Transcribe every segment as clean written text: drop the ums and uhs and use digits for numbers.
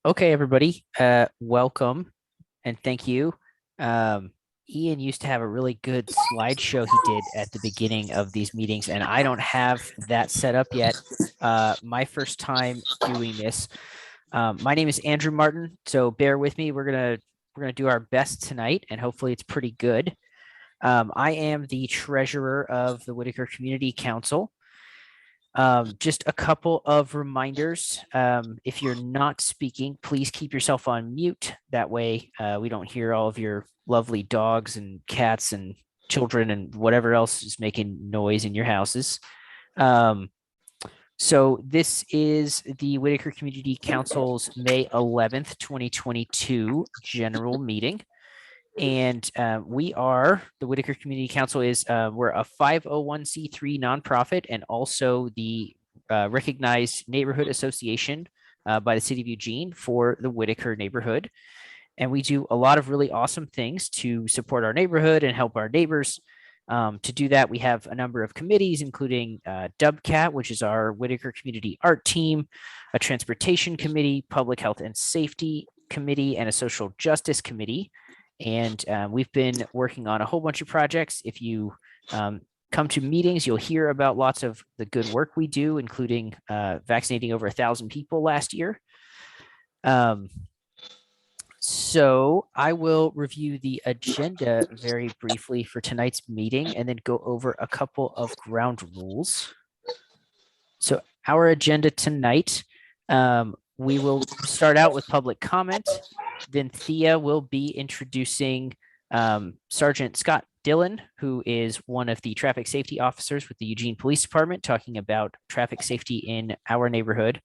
Okay, everybody, welcome and thank you. Ian used to have a really good slideshow he did at the beginning of these meetings, and I don't have that set up yet. My first time doing this. My name is Andrew Martin, so bear with me. We're gonna do our best tonight, and hopefully it's pretty good. I am the treasurer of the Whiteaker Community Council. Just a couple of reminders. If you're not speaking, please keep yourself on mute. That way we don't hear all of your lovely dogs and cats and children and whatever else is making noise in your houses. So this is the Whiteaker Community Council's May 11th, 2022 general meeting. And we are, the Whiteaker Community Council is, we're a 501c3 nonprofit and also the recognized neighborhood association by the city of Eugene for the Whiteaker neighborhood. And we do a lot of really awesome things to support our neighborhood and help our neighbors. To do that, we have a number of committees, including DubCat, which is our Whiteaker Community Art Team, a Transportation Committee, Public Health and Safety Committee, and a Social Justice Committee. And we've been working on a whole bunch of projects. If you come to meetings, you'll hear about lots of the good work we do, including vaccinating over 1,000 people last year. So I will review the agenda very briefly for tonight's meeting and then go over a couple of ground rules. So our agenda tonight, we will start out with public comment. Then Thea will be introducing Sergeant Scott Dillion, who is one of the traffic safety officers with the Eugene Police Department, talking about traffic safety in our neighborhood.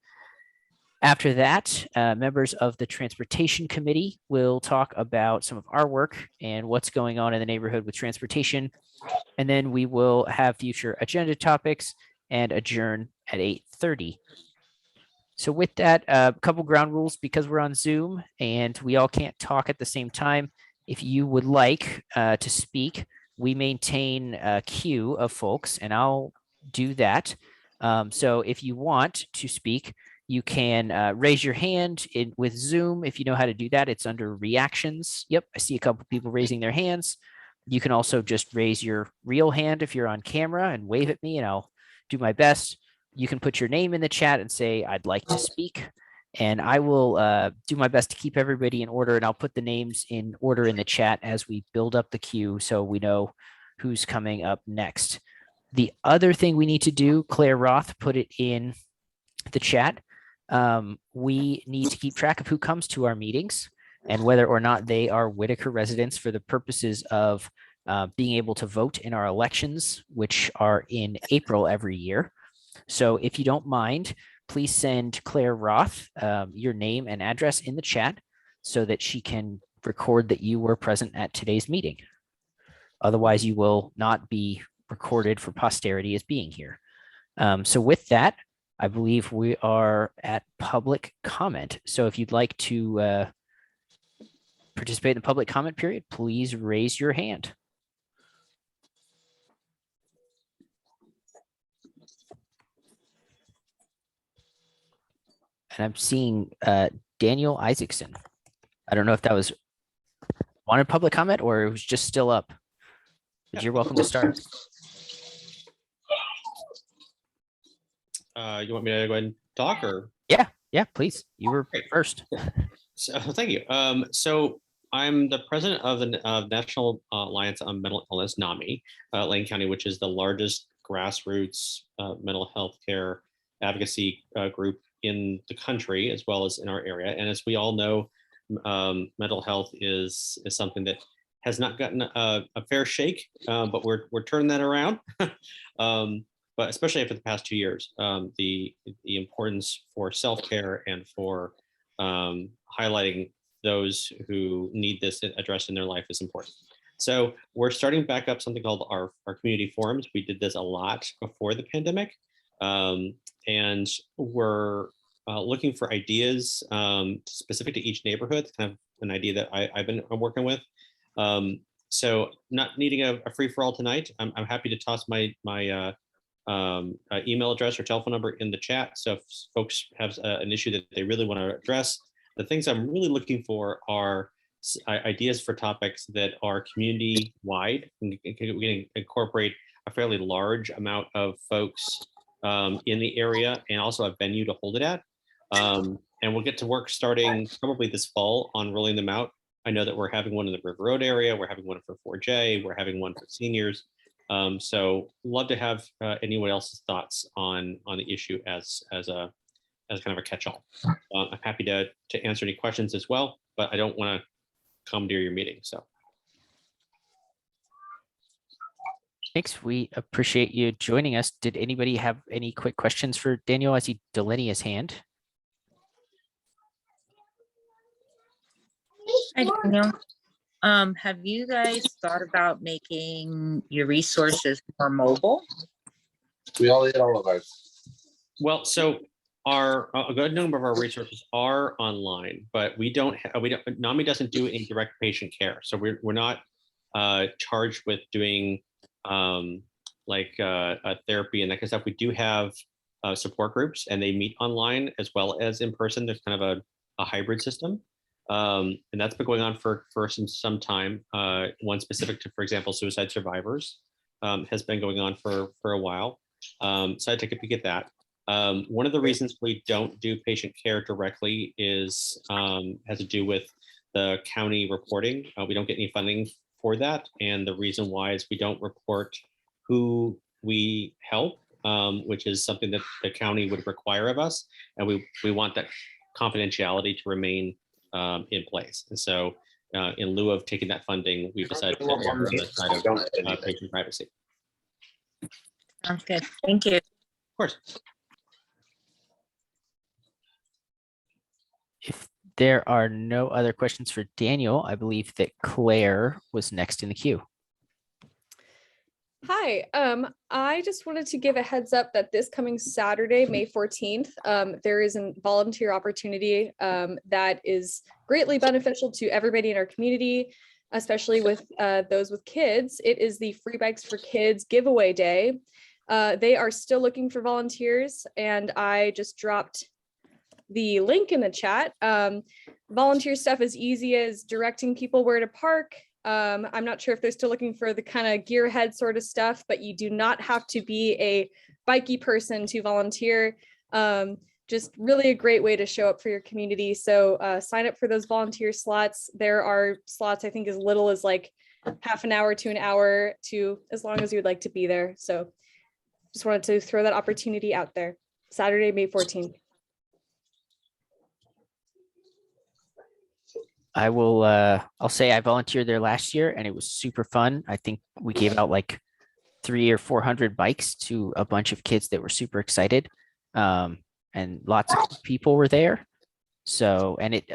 After that, members of the Transportation Committee will talk about some of our work and what's going on in the neighborhood with transportation. And then we will have future agenda topics and adjourn at 8:30. So with that, a couple ground rules because we're on Zoom and we all can't talk at the same time. If you would like to speak, we maintain a queue of folks and I'll do that. So if you want to speak, you can raise your hand with Zoom. If you know how to do that, it's under reactions. Yep, I see a couple people raising their hands. You can also just raise your real hand if you're on camera and wave at me and I'll do my best. You can put your name in the chat and say, I'd like to speak. And I will do my best to keep everybody in order. And I'll put the names in order in the chat as we build up the queue so we know who's coming up next. The other thing we need to do, Claire Roth put it in the chat. We need to keep track of who comes to our meetings and whether or not they are Whiteaker residents for the purposes of being able to vote in our elections, which are in April every year. So if you don't mind, please send Claire Roth your name and address in the chat so that she can record that you were present at today's meeting. Otherwise, you will not be recorded for posterity as being here. So with that, I believe we are at public comment. So if you'd like to participate in the public comment period, please raise your hand. And I'm seeing Daniel Isaacson. I don't know if that was wanted public comment or it was just still up. But you're welcome to start. You want me to go ahead and talk or? Yeah, please. You were first. So thank you. So I'm the president of the National Alliance on Mental Illness, NAMI, Lane County, which is the largest grassroots mental health care advocacy group in the country, as well as in our area. And as we all know, mental health is something that has not gotten a fair shake, but we're turning that around. But especially after the past 2 years, the importance for self-care and for highlighting those who need this addressed in their life is important. So we're starting back up something called our community forums. We did this a lot before the pandemic, and we're looking for ideas specific to each neighborhood, kind of an idea that I've been working with. So not needing a free-for-all tonight, I'm happy to toss my email address or telephone number in the chat. So if folks have an issue that they really want to address, The things I'm really looking for are ideas for topics that are community wide. We can incorporate a fairly large amount of folks in the area, and also a venue to hold it at. And we'll get to work starting probably this fall on rolling them out. I know that we're having one in the River Road area. We're having one for 4J. We're having one for seniors. So love to have anyone else's thoughts on the issue as kind of a catch-all. I'm happy to answer any questions as well, but I don't want to come to your meeting. So Thanks. We appreciate you joining us. Did anybody have any quick questions for Daniel as he delineated his hand? Hi, Daniel. Have you guys thought about making your resources more mobile? We all ate all of ours. well, so a good number of our resources are online, but NAMI doesn't do any direct patient care. So we're not charged with doing a therapy and that kind of stuff. We do have support groups, and they meet online as well as in person. There's kind of a hybrid system. And that's been going on for some time. One specific to, for example, suicide survivors has been going on for a while. So I took a peek at that. One of the reasons we don't do patient care directly has to do with the county reporting. We don't get any funding for that. And the reason why is we don't report who we help, which is something that the county would require of us. And we want that confidentiality to remain in place. And so in lieu of taking that funding, we've decided to err on the side of patient privacy. Sounds good. Thank you. Of course. If there are no other questions for Daniel, I believe that Claire was next in the queue. Hi, I just wanted to give a heads up that this coming Saturday, May 14th, there is a volunteer opportunity that is greatly beneficial to everybody in our community, especially with those with kids. It is the Free Bikes for Kids giveaway day. They are still looking for volunteers, and I just dropped the link in the chat. Volunteer stuff as easy as directing people where to park. I'm not sure if they're still looking for the kind of gearhead sort of stuff, but you do not have to be a bikey person to volunteer. Just really a great way to show up for your community. So sign up for those volunteer slots. There are slots, I think, as little as like half an hour to an hour to as long as you'd like to be there. So just wanted to throw that opportunity out there. Saturday, May 14th. I will, I'll say I volunteered there last year and it was super fun. I think we gave out like 300 or 400 bikes to a bunch of kids that were super excited. And lots of people were there. So, and it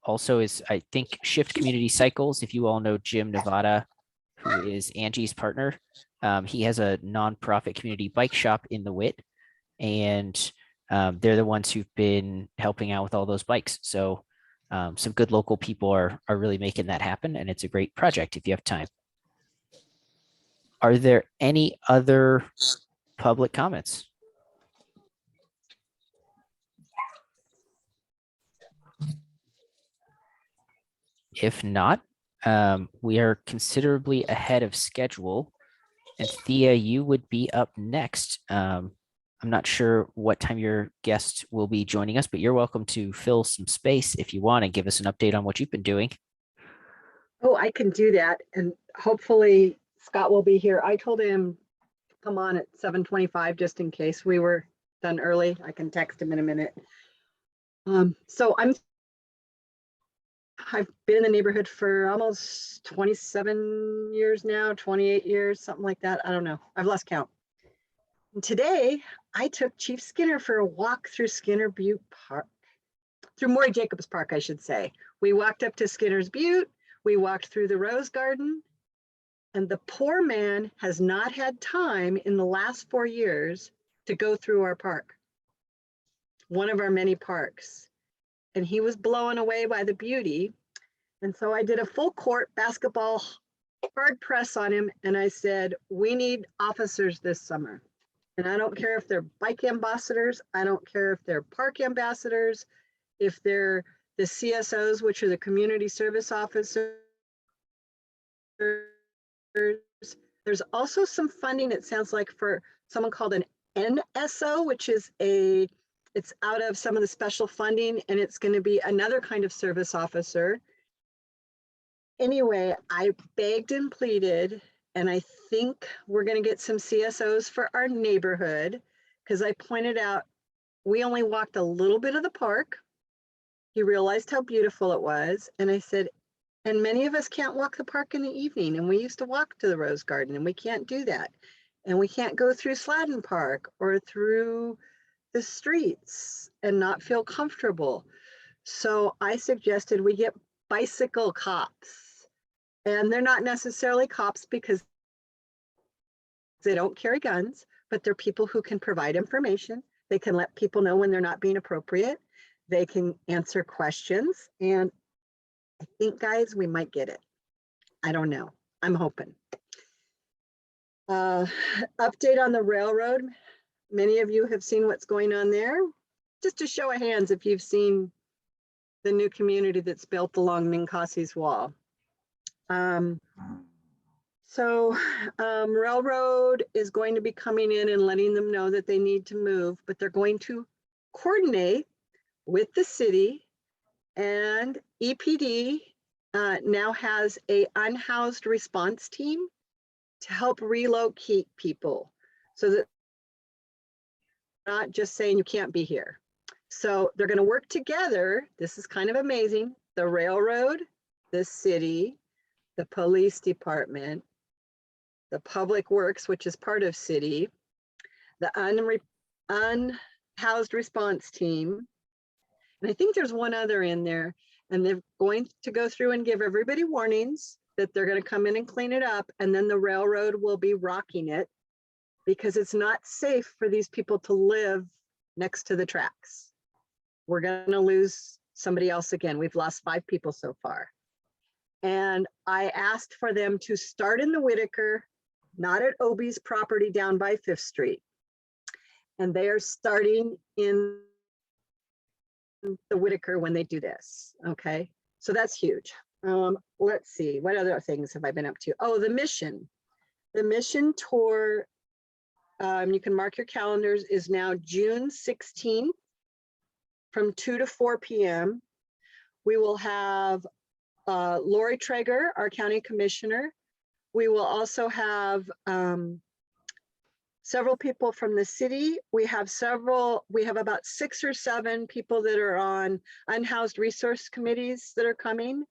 also is, I think, Shift Community Cycles. If you all know Jim Nevada, who is Angie's partner, he has a nonprofit community bike shop in the WIT, and they're the ones who've been helping out with all those bikes. So some good local people are really making that happen, and it's a great project if you have time. Are there any other public comments? If not, we are considerably ahead of schedule. And Thea, you would be up next. I'm not sure what time your guest will be joining us, but you're welcome to fill some space if you want and give us an update on what you've been doing. Oh, I can do that. And hopefully Scott will be here. I told him to come on at 7:25 just in case we were done early. I can text him in a minute. So I've been in the neighborhood for almost 27 years now, 28 years, something like that. I don't know. I've lost count. And today I took Chief Skinner for a walk through Skinner Butte Park, through Maury Jacobs Park, I should say. We walked up to Skinner's Butte. We walked through the Rose Garden, and the poor man has not had time in the last 4 years to go through our park, one of our many parks. And he was blown away by the beauty. And so I did a full court basketball hard press on him. And I said, we need officers this summer. And I don't care if they're bike ambassadors. I don't care if they're park ambassadors, if they're the CSOs, which are the community service officers. There's also some funding, it sounds like, for someone called an NSO, which is it's out of some of the special funding, and it's going to be another kind of service officer. Anyway, I begged and pleaded, and I think we're going to get some CSOs for our neighborhood, because I pointed out we only walked a little bit of the park. He realized how beautiful it was. And I said, and many of us can't walk the park in the evening, and we used to walk to the Rose Garden, and we can't do that. And we can't go through Sladden Park or through the streets and not feel comfortable. So I suggested we get bicycle cops. And they're not necessarily cops because they don't carry guns, but they're people who can provide information. They can let people know when they're not being appropriate. They can answer questions. And I think, guys, we might get it. I don't know. I'm hoping. Update on the railroad. Many of you have seen what's going on there. Just a show of hands if you've seen the new community that's built along Ninkasi's wall. Railroad is going to be coming in and letting them know that they need to move, but they're going to coordinate with the city, and EPD now has a unhoused response team to help relocate people, so that not just saying you can't be here. So they're going to work together. This is kind of amazing. The railroad, the city, the police department, the public works, which is part of city, the unhoused response team. And I think there's one other in there, and they're going to go through and give everybody warnings that they're going to come in and clean it up. And then the railroad will be rocking it, because it's not safe for these people to live next to the tracks. We're going to lose somebody else again. We've lost 5 people so far. And I asked for them to start in the Whiteaker, not at Obie's property down by 5th Street. And they are starting in the Whiteaker when they do this, okay? So that's huge. Let's see, what other things have I been up to? Oh, the mission. The mission tour, you can mark your calendars, is now June 16th from 2 to 4 p.m. We will have Lori Traeger, our county commissioner. We will also have several people from the city. We have about 6 or 7 people that are on unhoused resource committees that are coming,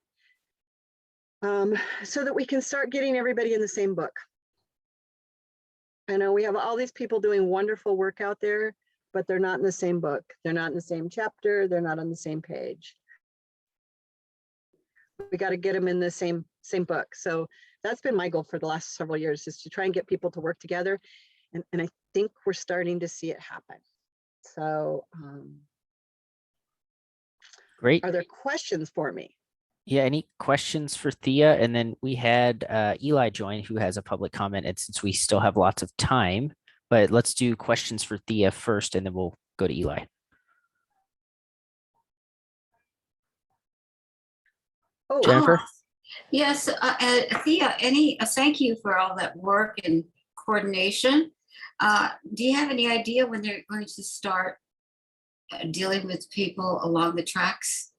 so that we can start getting everybody in the same book. I know we have all these people doing wonderful work out there, but they're not in the same book. They're not in the same chapter. They're not on the same page. We got to get them in the same book. So that's been my goal for the last several years, is to try and get people to work together. And I think we're starting to see it happen. So Great. are there questions for me? Yeah, any questions for Thea? And then we had Eli join, who has a public comment, and since we still have lots of time, but let's do questions for Thea first, and then we'll go to Eli. Oh, Jennifer? Yes, Thea, thank you for all that work and coordination. Do you have any idea when they're going to start dealing with people along the tracks?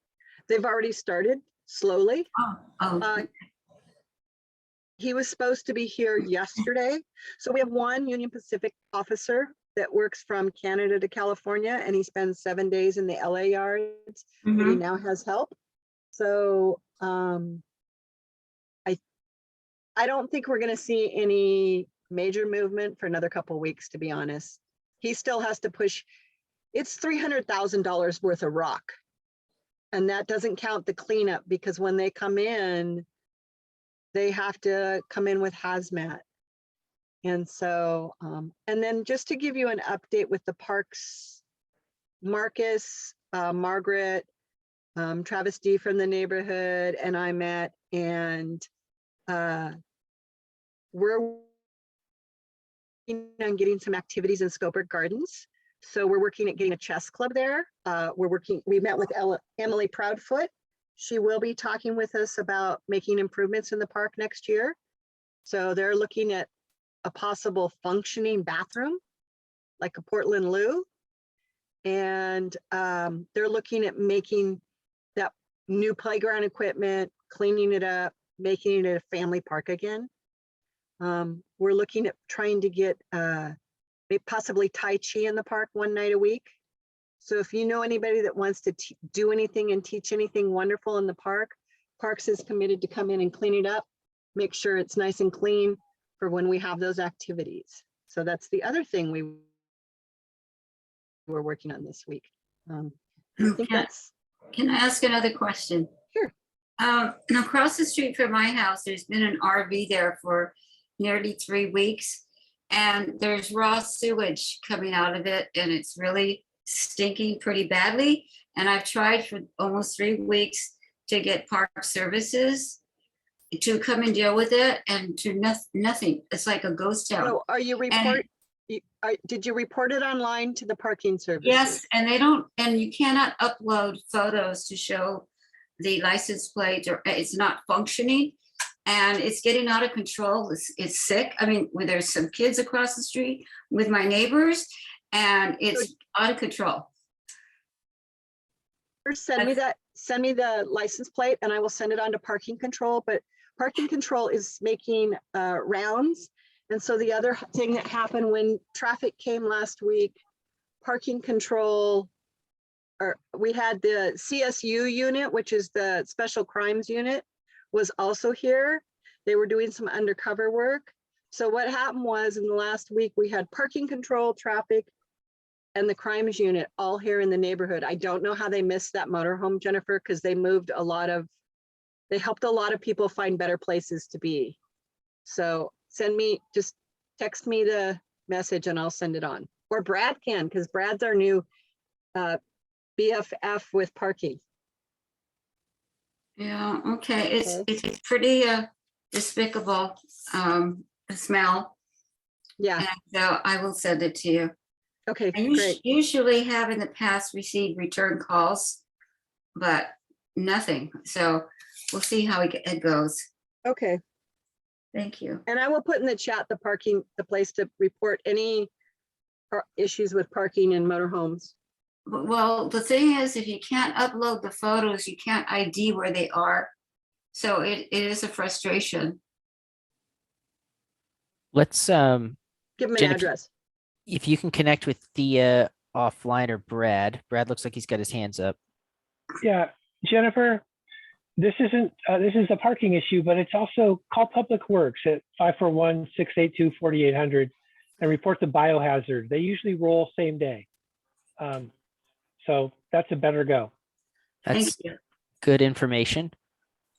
they've already started slowly. Oh, He was supposed to be here yesterday. So we have one Union Pacific officer that works from Canada to California, and he spends 7 days in the LA yards, but he now has help. So I don't think we're going to see any major movement for another couple of weeks, to be honest. He still has to push. It's $300,000 worth of rock. And that doesn't count the cleanup, because when they come in, they have to come in with hazmat. And so, and then just to give you an update with the parks, Marcus, Margaret, Travis D from the neighborhood, and I met, and we're working on getting some activities in Scoburg Gardens. So we're working at getting a chess club there. We met with Emily Proudfoot. She will be talking with us about making improvements in the park next year. So they're looking at a possible functioning bathroom, like a Portland loo. And they're looking at making that new playground equipment, cleaning it up, making it a family park again. We're looking at trying to get possibly Tai Chi in the park one night a week. So if you know anybody that wants to do anything and teach anything wonderful in the park, Parks is committed to come in and clean it up, make sure it's nice and clean for when we have those activities. So that's the other thing we're working on this week. I think that's. Can I ask another question? Sure. Across the street from my house, there's been an RV there for nearly 3 weeks, and there's raw sewage coming out of it, and it's really stinking pretty badly. And I've tried for almost 3 weeks to get park services to come and deal with it, and to nothing. It's like a ghost town. So are you did you report it online to the parking service? Yes, and they don't, and you cannot upload photos to show the license plate, or it's not functioning, and it's getting out of control. It's sick. I mean, where there's some kids across the street with my neighbors, and it's out of control. First, send me the license plate and I will send it on to parking control, but parking control is making rounds. And so the other thing that happened when traffic came last week, parking control, we had the CSU unit, which is the special crimes unit, was also here. They were doing some undercover work. So what happened was in the last week, we had parking control, traffic, and the crimes unit all here in the neighborhood. I don't know how they missed that motorhome, Jennifer, because they helped a lot of people find better places to be. So just text me the message and I'll send it on. Or Brad can, because Brad's our new BFF with parking. Yeah, okay, it's pretty despicable smell. Yeah. And so I will send it to you. Okay, I great. usually have in the past received return calls, but nothing. So we'll see how it goes. Okay. Thank you. And I will put in the chat the place to report any issues with parking in motorhomes. Well, the thing is, if you can't upload the photos, you can't ID where they are. So it is a frustration. Let's Give them an Jennifer, address. if you can connect with Thea offline or Brad. Brad looks like he's got his hands up. Yeah, Jennifer, this is a parking issue, but it's also call Public Works at 541-682-4800 and report the biohazard. They usually roll same day. So that's a better go. Thank That's you. good information.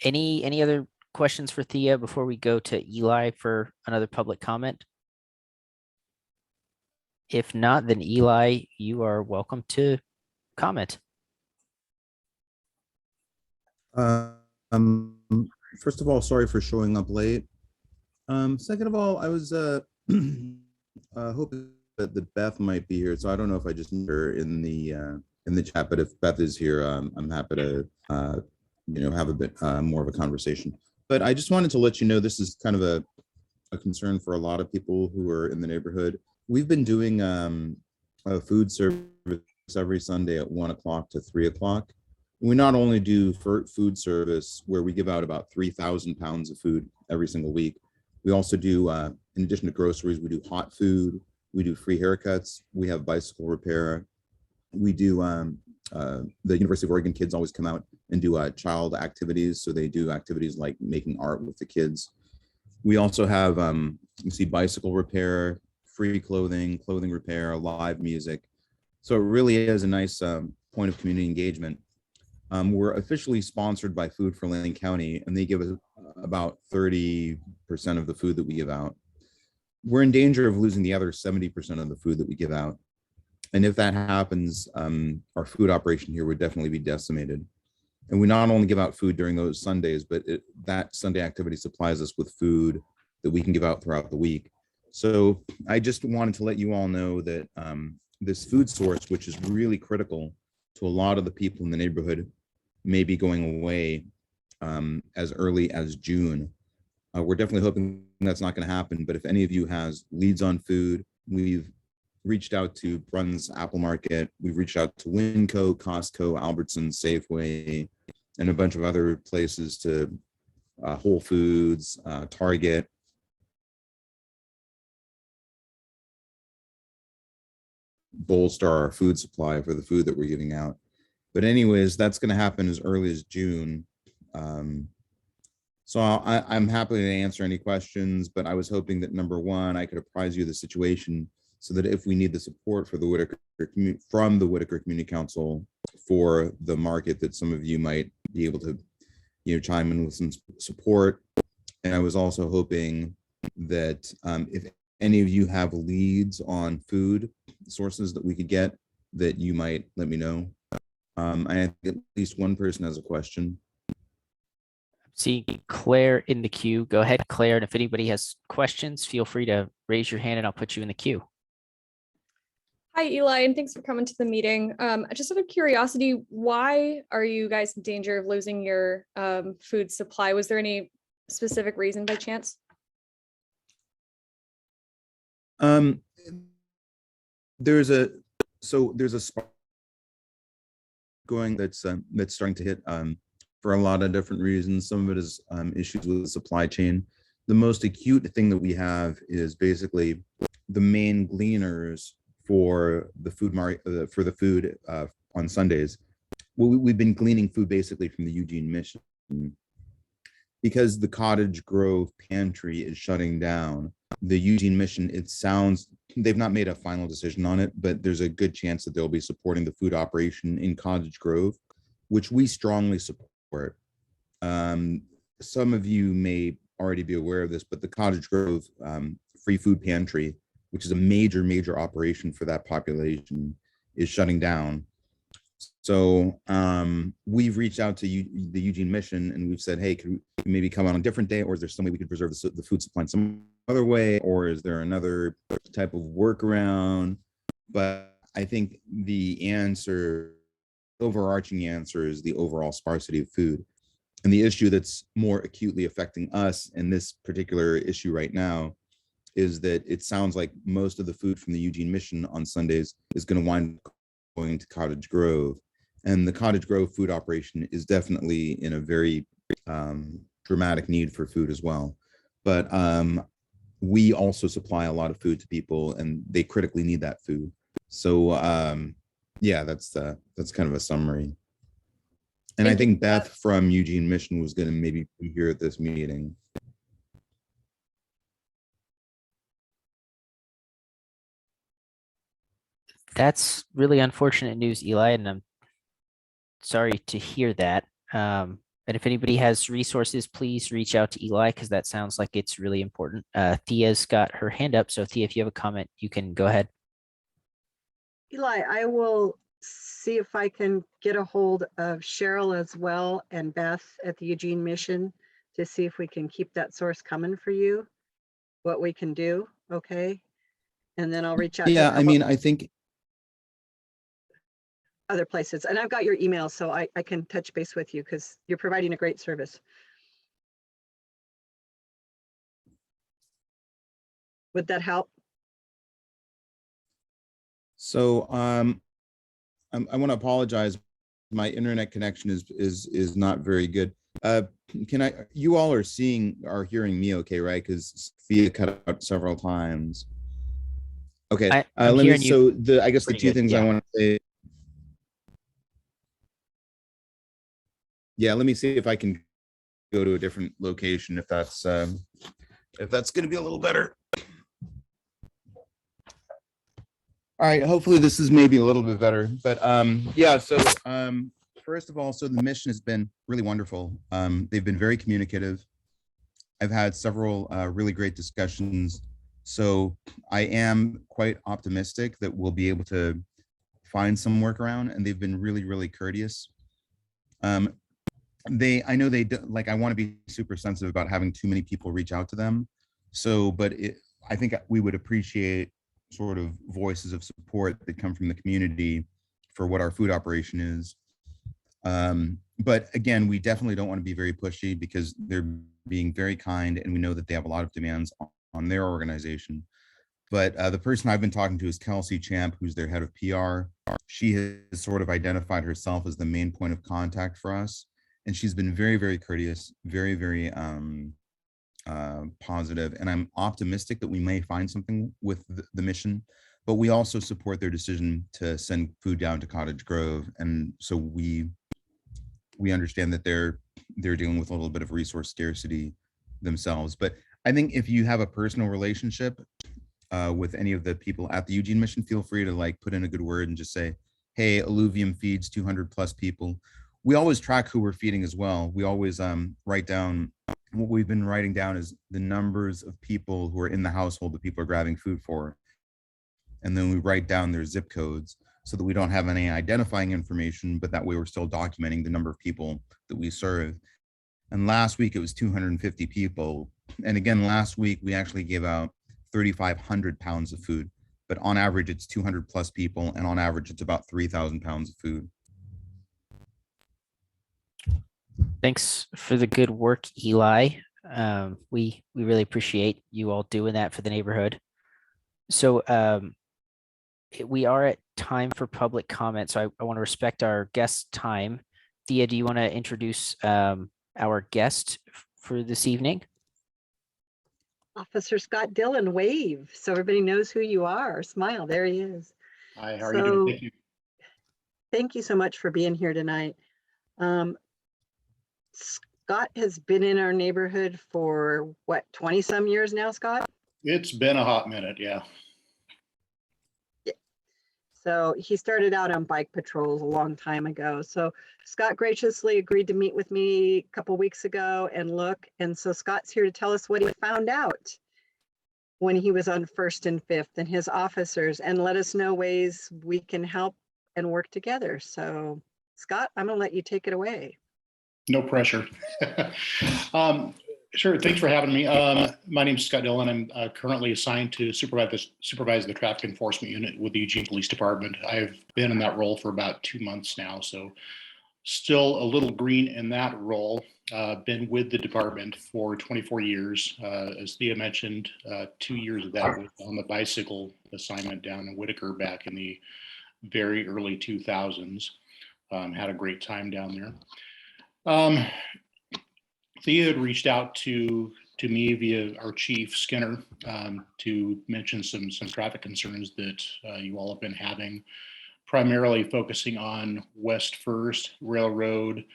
Any other questions for Thea before we go to Eli for another public comment? If not, then Eli, you are welcome to comment. First of all, sorry for showing up late. Second of all, I was hoping that Beth might be here, so I don't know if I just need her in the chat, but if Beth is here, I'm happy to have a bit more of a conversation. But I just wanted to let you know this is kind of a concern for a lot of people who are in the neighborhood. We've been doing a food service every Sunday at 1 o'clock to 3 o'clock. We not only do food service where we give out about 3,000 pounds of food every single week. We also do, in addition to groceries, we do hot food, we do free haircuts, we have bicycle repair. We do, the University of Oregon kids always come out and do child activities. So they do activities like making art with the kids. We also have, you see bicycle repair, free clothing repair, live music. So it really is a nice point of community engagement. We're officially sponsored by Food for Lane County, and they give us about 30% of the food that we give out. We're in danger of losing the other 70% of the food that we give out. And if that happens, our food operation here would definitely be decimated. And we not only give out food during those Sundays, but that Sunday activity supplies us with food that we can give out throughout the week. So I just wanted to let you all know that this food source, which is really critical to a lot of the people in the neighborhood, may be going away as early as June. We're definitely hoping that's not going to happen. But if any of you has leads on food, we've reached out to Bruns Apple Market. We've reached out to Winco, Costco, Albertsons, Safeway, and a bunch of other places, to Whole Foods, Target. Bolster our food supply for the food that we're giving out. But anyways, that's going to happen as early as June. So I'm happy to answer any questions, but I was hoping that, number one, I could apprise you of the situation so that if we need the support for the from the Whiteaker Community Council for the market, that some of you might be able to, chime in with some support. And I was also hoping that if any of you have leads on food sources that we could get, that you might let me know. I think at least one person has a question. See Claire in the queue. Go ahead, Claire. And if anybody has questions, feel free to raise your hand and I'll put you in the queue. Hi, Eli, and thanks for coming to the meeting. Just out of curiosity, why are you guys in danger of losing your food supply? Was there any specific reason by chance? There's a spark going that's starting to hit for a lot of different reasons. Some of it is issues with the supply chain. The most acute thing that we have is basically the main gleaners for the food market, for the food on Sundays. Well, we've been gleaning food basically from the Eugene Mission, because the Cottage Grove pantry is shutting down. The Eugene Mission, it sounds, they've not made a final decision on it, but there's a good chance that they'll be supporting the food operation in Cottage Grove, which we strongly support. Some of you may already be aware of this, but the Cottage Grove free food pantry, which is a major operation for that population, is shutting down. So we've reached out to the Eugene Mission and we've said, hey, could we maybe come on a different day, or is there some way we could preserve the food supply in some other way, or is there another type of workaround? But I think the overarching answer is the overall sparsity of food. And the issue that's more acutely affecting us in this particular issue right now is that it sounds like most of the food from the Eugene Mission on Sundays is going to wind up going to Cottage Grove. And the Cottage Grove food operation is definitely in a very dramatic need for food as well. But we also supply a lot of food to people and they critically need that food. So yeah, that's kind of a summary. And I think Beth from Eugene Mission was going to maybe be here at this meeting. That's really unfortunate news, Eli, and I'm sorry to hear that. And if anybody has resources, please reach out to Eli, because that sounds like it's really important. Thea's got her hand up. So Thea, if you have a comment, you can go ahead. Eli, I will see if I can get a hold of Cheryl as well and Beth at the Eugene Mission to see if we can keep that source coming for you, what we can do, okay? And then I'll reach out. Yeah, I mean, I think other places. And I've got your email, so I can touch base with you because you're providing a great service. Would that help? so. I want to apologize. My internet connection is not very good. You all are hearing me okay, right? Because Thea cut out several times. Okay, I'm let me, hearing you I guess the two things I want to say. Yeah, let me see if I can go to a different location if that's going to be a little better. All right, hopefully this is maybe a little bit better, but yeah, so first of all, so the mission has been really wonderful. They've been very communicative. I've had several really great discussions. So I am quite optimistic that we'll be able to find some workaround, and they've been really courteous. I know they do, like, I want to be super sensitive about having too many people reach out to them. So, but I think we would appreciate sort of voices of support that come from the community for what our food operation is. But again, we definitely don't want to be very pushy because they're being very kind, and we know that they have a lot of demands on their organization. But the person I've been talking to is Kelsey Champ, who's their head of PR. She has sort of identified herself as the main point of contact for us. And she's been very, very courteous, very, very positive. And I'm optimistic that we may find something with the mission, but we also support their decision to send food down to Cottage Grove. And so we understand that they're dealing with a little bit of resource scarcity themselves. But I think if you have a personal relationship with any of the people at the Eugene mission, feel free to like put in a good word and just say, hey, Alluvium feeds 200 plus people. We always track who we're feeding as well. We always write down, what we've been writing down is the numbers of people who are in the household that people are grabbing food for. And then we write down their zip codes so that we don't have any identifying information, but that way we're still documenting the number of people that we serve. And last week it was 250 people. And again, last week we actually gave out 3,500 pounds of food, but on average it's 200 plus people, and on average it's about 3,000 pounds of food. Thanks for the good work, Eli. We really appreciate you all doing that for the neighborhood. So we are at time for public comment, so I want to respect our guest time. Thea, do you want to introduce our guest for this evening? Officer Scott Dillion, wave so everybody knows who you are. Smile, there he is. Hi, how are you doing? Thank you. Thank you so much for being here tonight. Scott has been in our neighborhood for what, 20 some years now, Scott? It's been a hot minute, yeah. So he started out on bike patrols a long time ago. So Scott graciously agreed to meet with me a couple weeks ago and look. And so Scott's here to tell us what he found out when he was on 1st and 5th and his officers, and let us know ways we can help and work together. So Scott, I'm gonna let you take it away. No pressure. Sure, thanks for having me. My name is Scott Dillion. I'm currently assigned to supervise the traffic enforcement unit with the Eugene Police Department. I've been in that role for about 2 months now, so still a little green in that role. Been with the department for 24 years. As Thea mentioned, 2 years of that was on the bicycle assignment down in Whiteaker back in the very early 2000s. Had a great time down there. Thea had reached out to me via our chief Skinner to mention some traffic concerns that you all have been having, primarily focusing on West First, Railroad,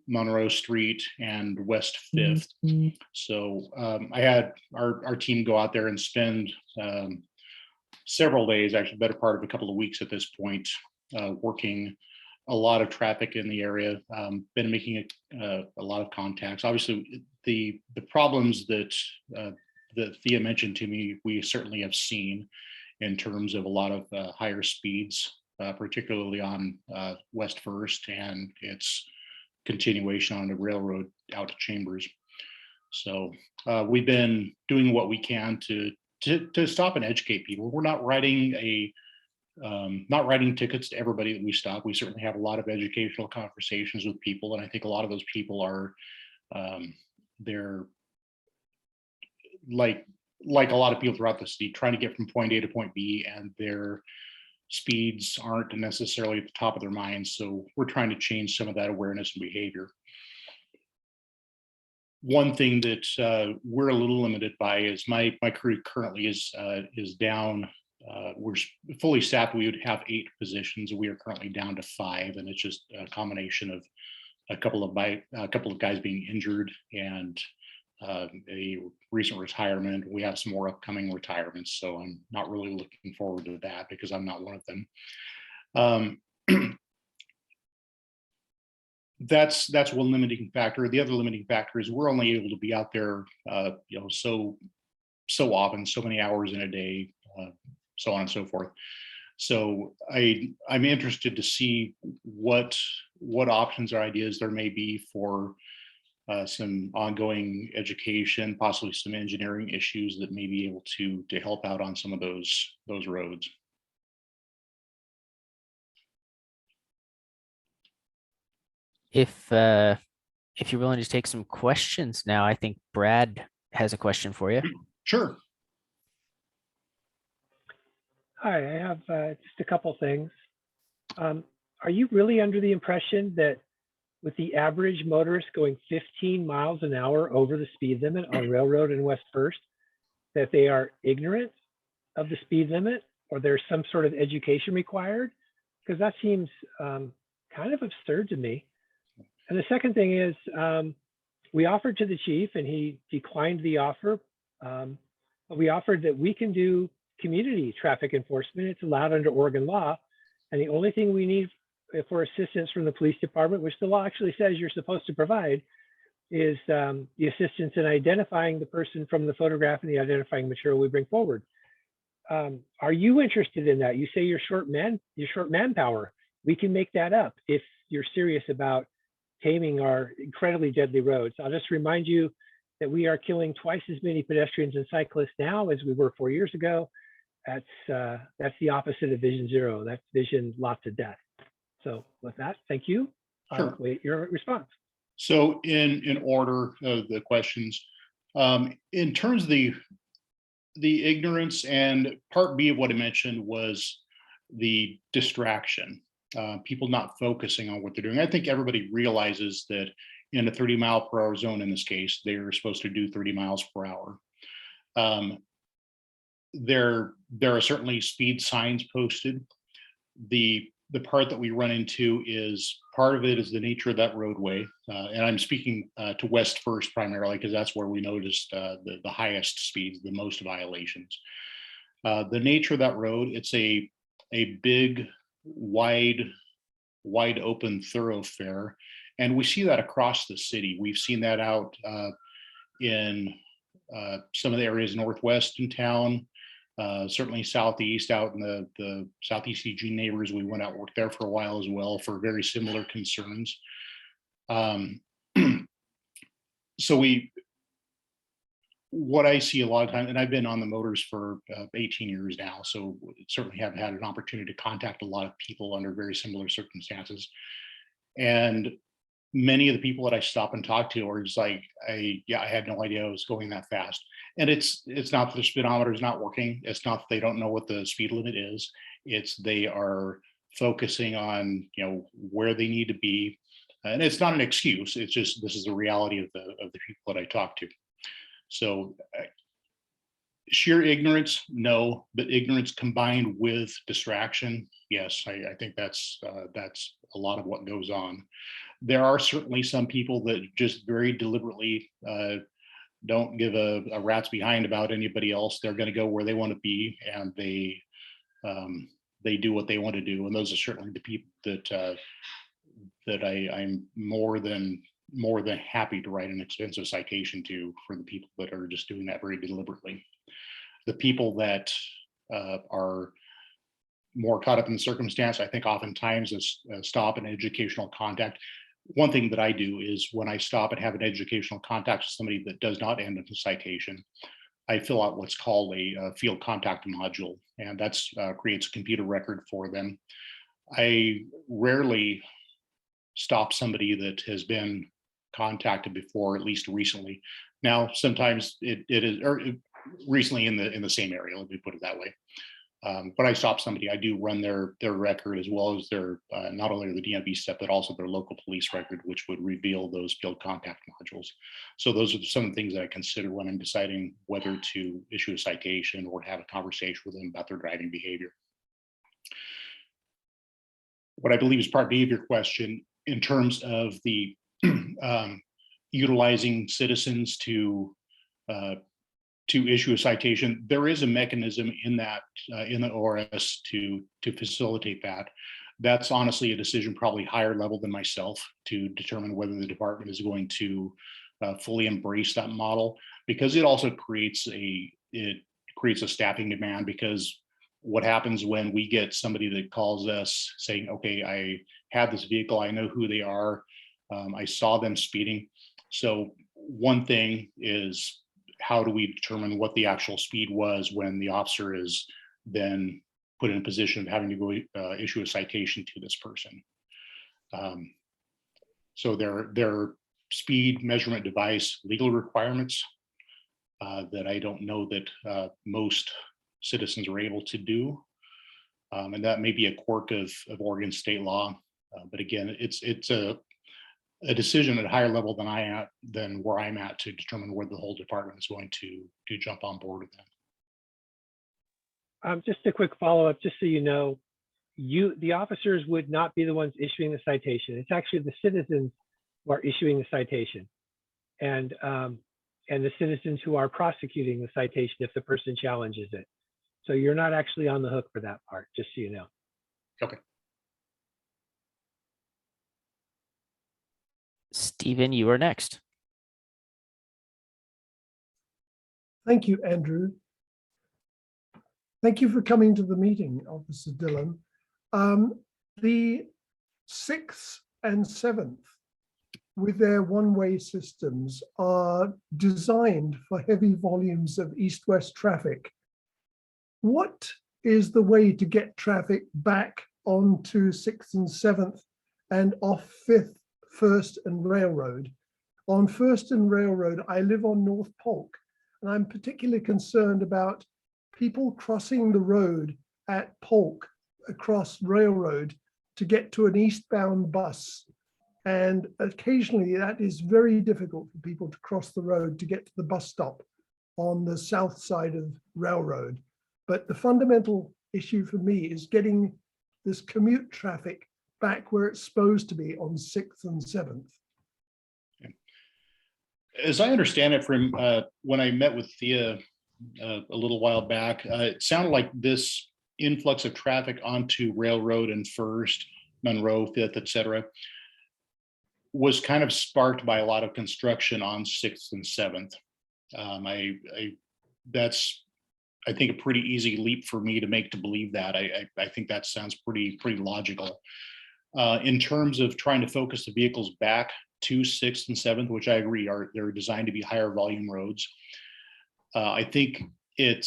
Monroe Street, and West Fifth. So I had our team go out there and spend several days, actually better part of a couple of weeks at this point, working a lot of traffic in the area, been making a lot of contacts. Obviously, the problems that Thea mentioned to me, we certainly have seen in terms of a lot of higher speeds, particularly on West First and its continuation on the railroad out to Chambers. So we've been doing what we can to stop and educate people. We're not writing tickets to everybody that we stop. We certainly have a lot of educational conversations with people, and I think a lot of those people are they're like a lot of people throughout the city trying to get from point A to point B, and their speeds aren't necessarily at the top of their minds. So we're trying to change some of that awareness and behavior. One thing that we're a little limited by is my crew currently is down. We're fully staffed. We would have 8 positions. We are currently down to 5, and it's just a combination of a couple of guys being injured and a recent retirement. We have some more upcoming retirements, so I'm not really looking forward to that because I'm not one of them. That's one limiting factor. The other limiting factor is we're only able to be out there, so often, so many hours in a day. So on and so forth. So I'm interested to see what options or ideas there may be for some ongoing education, possibly some engineering issues that may be able to help out on some of those roads. If you're willing to take some questions now, I think Brad has a question for you. Sure. Hi, I have just a couple things. Are you really under the impression that with the average motorist going 15 miles an hour over the speed limit on Railroad and West First, that they are ignorant of the speed limit, or there's some sort of education required? Because that seems kind of absurd to me. And the second thing is, we offered to the chief and he declined the offer. But we offered that we can do community traffic enforcement. It's allowed under Oregon law. And the only thing we need for assistance from the police department, which the law actually says you're supposed to provide, is the assistance in identifying the person from the photograph and the identifying material we bring forward. Are you interested in that? You say you're short manpower. We can make that up if you're serious about taming our incredibly deadly roads. I'll just remind you that we are killing twice as many pedestrians and cyclists now as we were 4 years ago. That's the opposite of Vision Zero. That's Vision Lots of Death. So with that, thank you. Sure. I'll wait your response. So in order of the questions, in terms of the ignorance, and part B of what I mentioned was the distraction, people not focusing on what they're doing. I think everybody realizes that in a 30-mile-per-hour zone, in this case, they're supposed to do 30 miles per hour. There are certainly speed signs posted. The part that we run into is, part of it is the nature of that roadway. And I'm speaking to West First primarily, because that's where we noticed the highest speeds, the most violations. The nature of that road, it's a big, wide open thoroughfare. And we see that across the city. We've seen that out in some of the areas northwest in town, certainly southeast, out in the Southeast Eugene neighbors. We went out and worked there for a while as well for very similar concerns. So what I see a lot of times, and I've been on the motors for 18 years now, so certainly have had an opportunity to contact a lot of people under very similar circumstances. And many of the people that I stop and talk to are just like, I had no idea I was going that fast. And it's not that the speedometer is not working. It's not that they don't know what the speed limit is. It's they are focusing on, where they need to be. And it's not an excuse. It's just, this is the reality of the people that I talk to. So sheer ignorance, no, but ignorance combined with distraction, yes, I think that's a lot of what goes on. There are certainly some people that just very deliberately don't give a rat's behind about anybody else. They're going to go where they want to be, and they do what they want to do. And those are certainly the people that I'm more than happy to write an expensive citation to, for the people that are just doing that very deliberately. The people that are more caught up in the circumstance, I think oftentimes is stop and educational contact. One thing that I do is when I stop and have an educational contact with somebody that does not end in a citation, I fill out what's called a field contact module, and that's creates a computer record for them. I rarely stop somebody that has been contacted before, at least recently. Now, sometimes it is, or recently in the same area, let me put it that way. But I stop somebody, I do run their record, as well as their not only the DMV step, but also their local police record, which would reveal those field contact modules. So those are some of the things that I consider when I'm deciding whether to issue a citation or have a conversation with them about their driving behavior. What I believe is part B of your question, in terms of the utilizing citizens to issue a citation, there is a mechanism in that in the ORS to facilitate that. That's honestly a decision probably higher level than myself to determine whether the department is going to fully embrace that model, because it also creates a staffing demand. Because what happens when we get somebody that calls us saying, okay, I have this vehicle, I know who they are, I saw them speeding. So one thing is, how do we determine what the actual speed was when the officer is then put in a position of having to go issue a citation to this person? So there are speed measurement device legal requirements that I don't know that most citizens are able to do. And that may be a quirk of Oregon state law. But again, it's a decision at a higher level than where I'm at to determine where the whole department is going to jump on board with that. Just a quick follow-up, just so you know, the officers would not be the ones issuing the citation. It's actually the citizens who are issuing the citation, and the citizens who are prosecuting the citation if the person challenges it. So you're not actually on the hook for that part, just so you know. Okay. Stephen, you are next. Thank you, Andrew. Thank you for coming to the meeting, Officer Dillion. The 6th and 7th, with their one-way systems, are designed for heavy volumes of east-west traffic. What is the way to get traffic back onto 6th and 7th and off 5th, 1st and Railroad? On 1st and Railroad, I live on North Polk, and I'm particularly concerned about people crossing the road at Polk across Railroad to get to an eastbound bus. And occasionally that is very difficult for people to cross the road to get to the bus stop on the south side of Railroad. But the fundamental issue for me is getting this commute traffic back where it's supposed to be on 6th and 7th. As I understand it from when I met with Thea a little while back, it sounded like this influx of traffic onto Railroad and First, Monroe, Fifth, et cetera, was kind of sparked by a lot of construction on 6th and 7th. That's, I think, a pretty easy leap for me to make to believe that. I think that sounds pretty logical. In terms of trying to focus the vehicles back to 6th and 7th, which I agree they're designed to be higher volume roads. I think at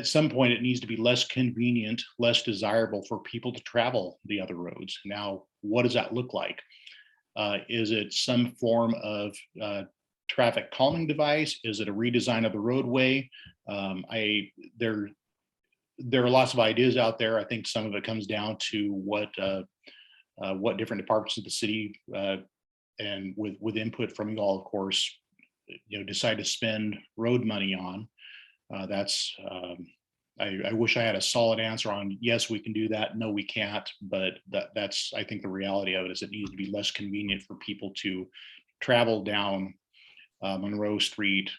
some point it needs to be less convenient, less desirable for people to travel the other roads. Now, what does that look like? Is it some form of traffic calming device? Is it a redesign of the roadway? There are lots of ideas out there. I think some of it comes down to what different departments of the city and with input from you all, of course, decide to spend road money on. I wish I had a solid answer on yes, we can do that. No, we can't. But that's I think the reality of it is it needs to be less convenient for people to travel down Monroe Street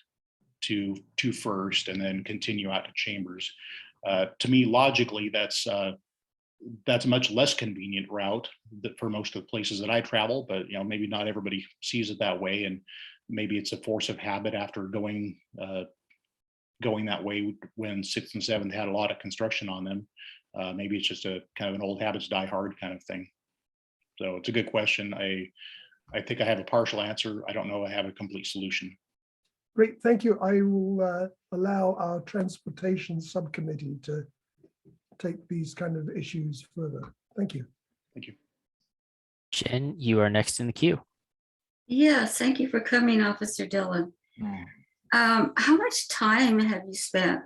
to First and then continue out to Chambers. To me, logically, that's a much less convenient route for most of the places that I travel. But maybe not everybody sees it that way, and maybe it's a force of habit after going that way when 6th and 7th had a lot of construction on them. Maybe it's just a kind of an old habits die hard kind of thing. So it's a good question. I think I have a partial answer. I don't know I have a complete solution. Great, thank you. I will allow our transportation subcommittee to take these kind of issues further. Thank you. Thank you. Jen, you are next in the queue. Yes, thank you for coming, Officer Dillion. How much time have you spent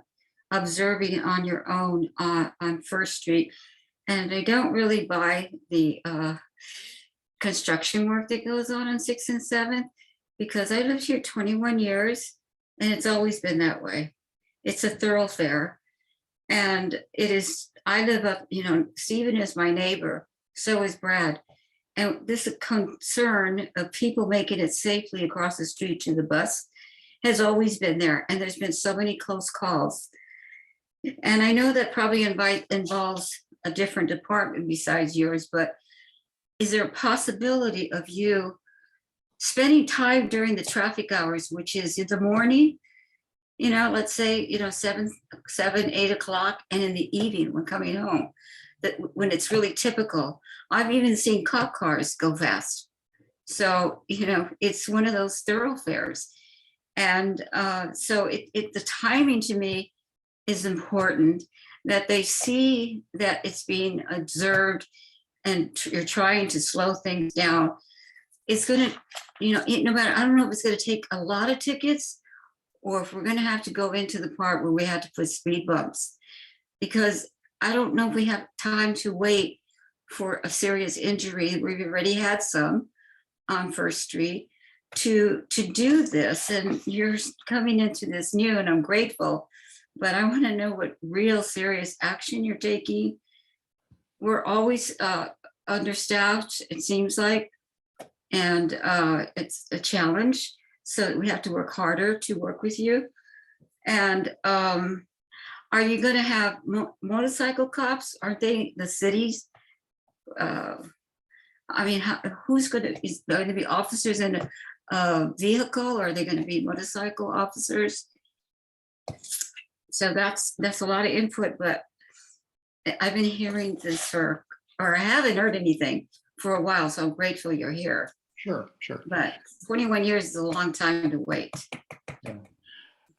observing on your own on First Street? And I don't really buy the construction work that goes on 6th and 7th, because I lived here 21 years and it's always been that way. It's a thoroughfare. And it is, I live up, Stephen is my neighbor, so is Brad. And this concern of people making it safely across the street to the bus has always been there. And there's been so many close calls. And I know that probably involves a different department besides yours, but is there a possibility of you spending time during the traffic hours, which is in the morning, let's say, 7, 8 o'clock, and in the evening when coming home, that when it's really typical? I've even seen cop cars go fast. So, it's one of those thoroughfares. And so the timing to me is important, that they see that it's being observed and you're trying to slow things down. It's going to, no matter, I don't know if it's going to take a lot of tickets or if we're going to have to go into the part where we have to put speed bumps, because I don't know if we have time to wait for a serious injury. We've already had some on First Street to do this, and you're coming into this new, and I'm grateful, but I want to know what real serious action you're taking. We're always understaffed, it seems like, and it's a challenge, so we have to work harder to work with you. And are you going to have motorcycle cops? Aren't they the cities? I mean, who's going to be officers in a vehicle, or are they going to be motorcycle officers? So that's a lot of input, but I've been hearing this or I haven't heard anything for a while, so I'm grateful you're here. Sure. But 21 years is a long time to wait.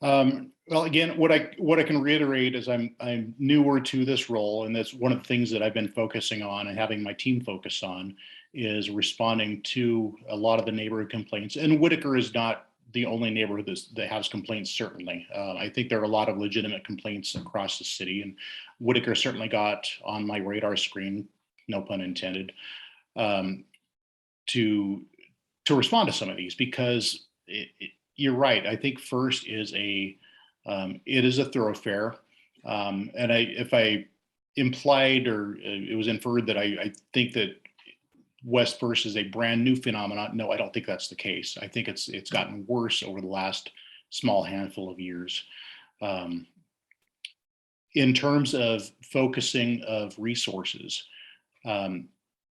Well, again, what I can reiterate is I'm newer to this role, and that's one of the things that I've been focusing on and having my team focus on is responding to a lot of the neighborhood complaints. And Whiteaker is not the only neighborhood that has complaints, certainly. I think there are a lot of legitimate complaints across the city, and Whiteaker certainly got on my radar screen, no pun intended, to respond to some of these, because you're right. I think First is it is a thoroughfare, and if I implied or it was inferred that I think that West First is a brand new phenomenon. No, I don't think that's the case. I think it's gotten worse over the last small handful of years. In terms of focusing of resources,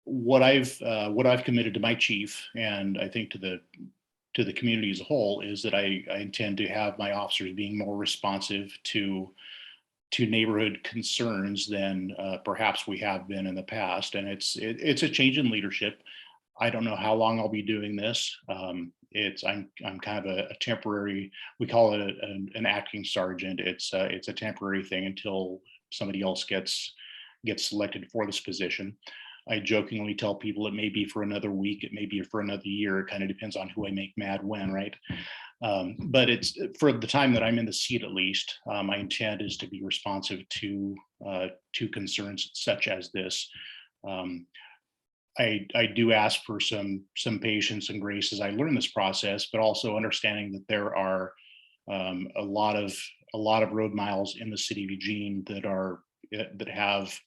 what I've committed to my chief, and I think to the community as a whole, is that I intend to have my officers being more responsive to neighborhood concerns than perhaps we have been in the past. And it's a change in leadership. I don't know how long I'll be doing this. I'm kind of a temporary, we call it an acting sergeant. It's a temporary thing until somebody else gets selected for this position. I jokingly tell people it may be for another week, it may be for another year. It kind of depends on who I make mad when, right? But it's for the time that I'm in the seat, at least. My intent is to be responsive to concerns such as this. I do ask for some patience and grace as I learn this process, but also understanding that there are a lot of road miles in the city of Eugene that have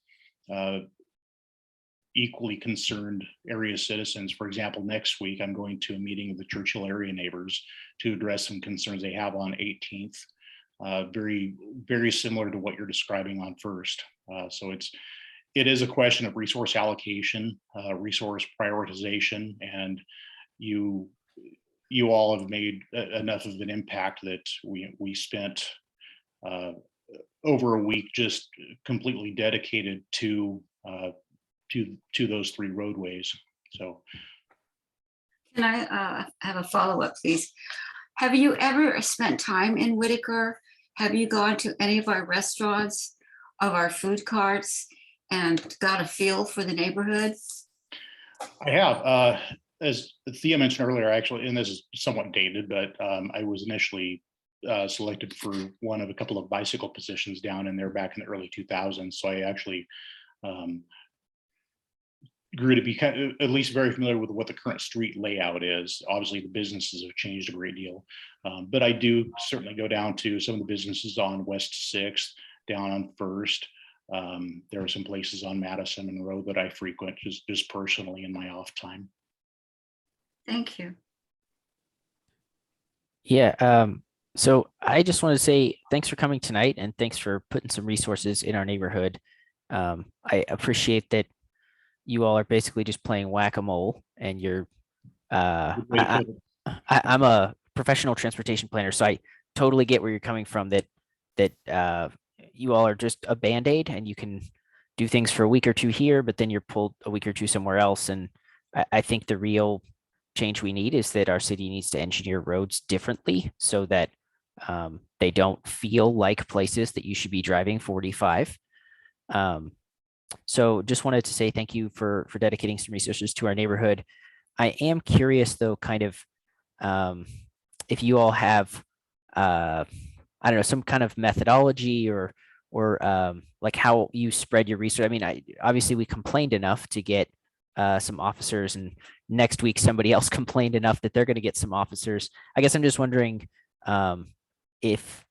equally concerned area citizens. For example, next week, I'm going to a meeting of the Churchill area neighbors to address some concerns they have on 18th. Very, very similar to what you're describing on First. So it is a question of resource allocation, resource prioritization, and you all have made enough of an impact that we spent over a week just completely dedicated to those three roadways. So Can I have a follow-up, please? Have you ever spent time in Whiteaker? Have you gone to any of our restaurants, of our food carts, and got a feel for the neighborhood? I have. As Thea mentioned earlier, actually, and this is somewhat dated, but I was initially selected for one of a couple of bicycle positions down in there back in the early 2000s. So I actually grew to be kind of at least very familiar with what the current street layout is. Obviously, the businesses have changed a great deal, but I do certainly go down to some of the businesses on West 6th, down on First. There are some places on Madison and Road that I frequent just personally in my off time. Thank you. Yeah. So I just want to say thanks for coming tonight, and thanks for putting some resources in our neighborhood. I appreciate that you all are basically just playing whack-a-mole, and you're I'm a professional transportation planner, so I totally get where you're coming from, that you all are just a band-aid and you can do things for a week or two here, but then you're pulled a week or two somewhere else. And I think the real change we need is that our city needs to engineer roads differently so that they don't feel like places that you should be driving 45. So just wanted to say thank you for dedicating some resources to our neighborhood. I am curious though, kind of, if you all have, I don't know, some kind of methodology or like how you spread your research. I mean, obviously we complained enough to get some officers, and next week somebody else complained enough that they're going to get some officers. I guess I'm just wondering if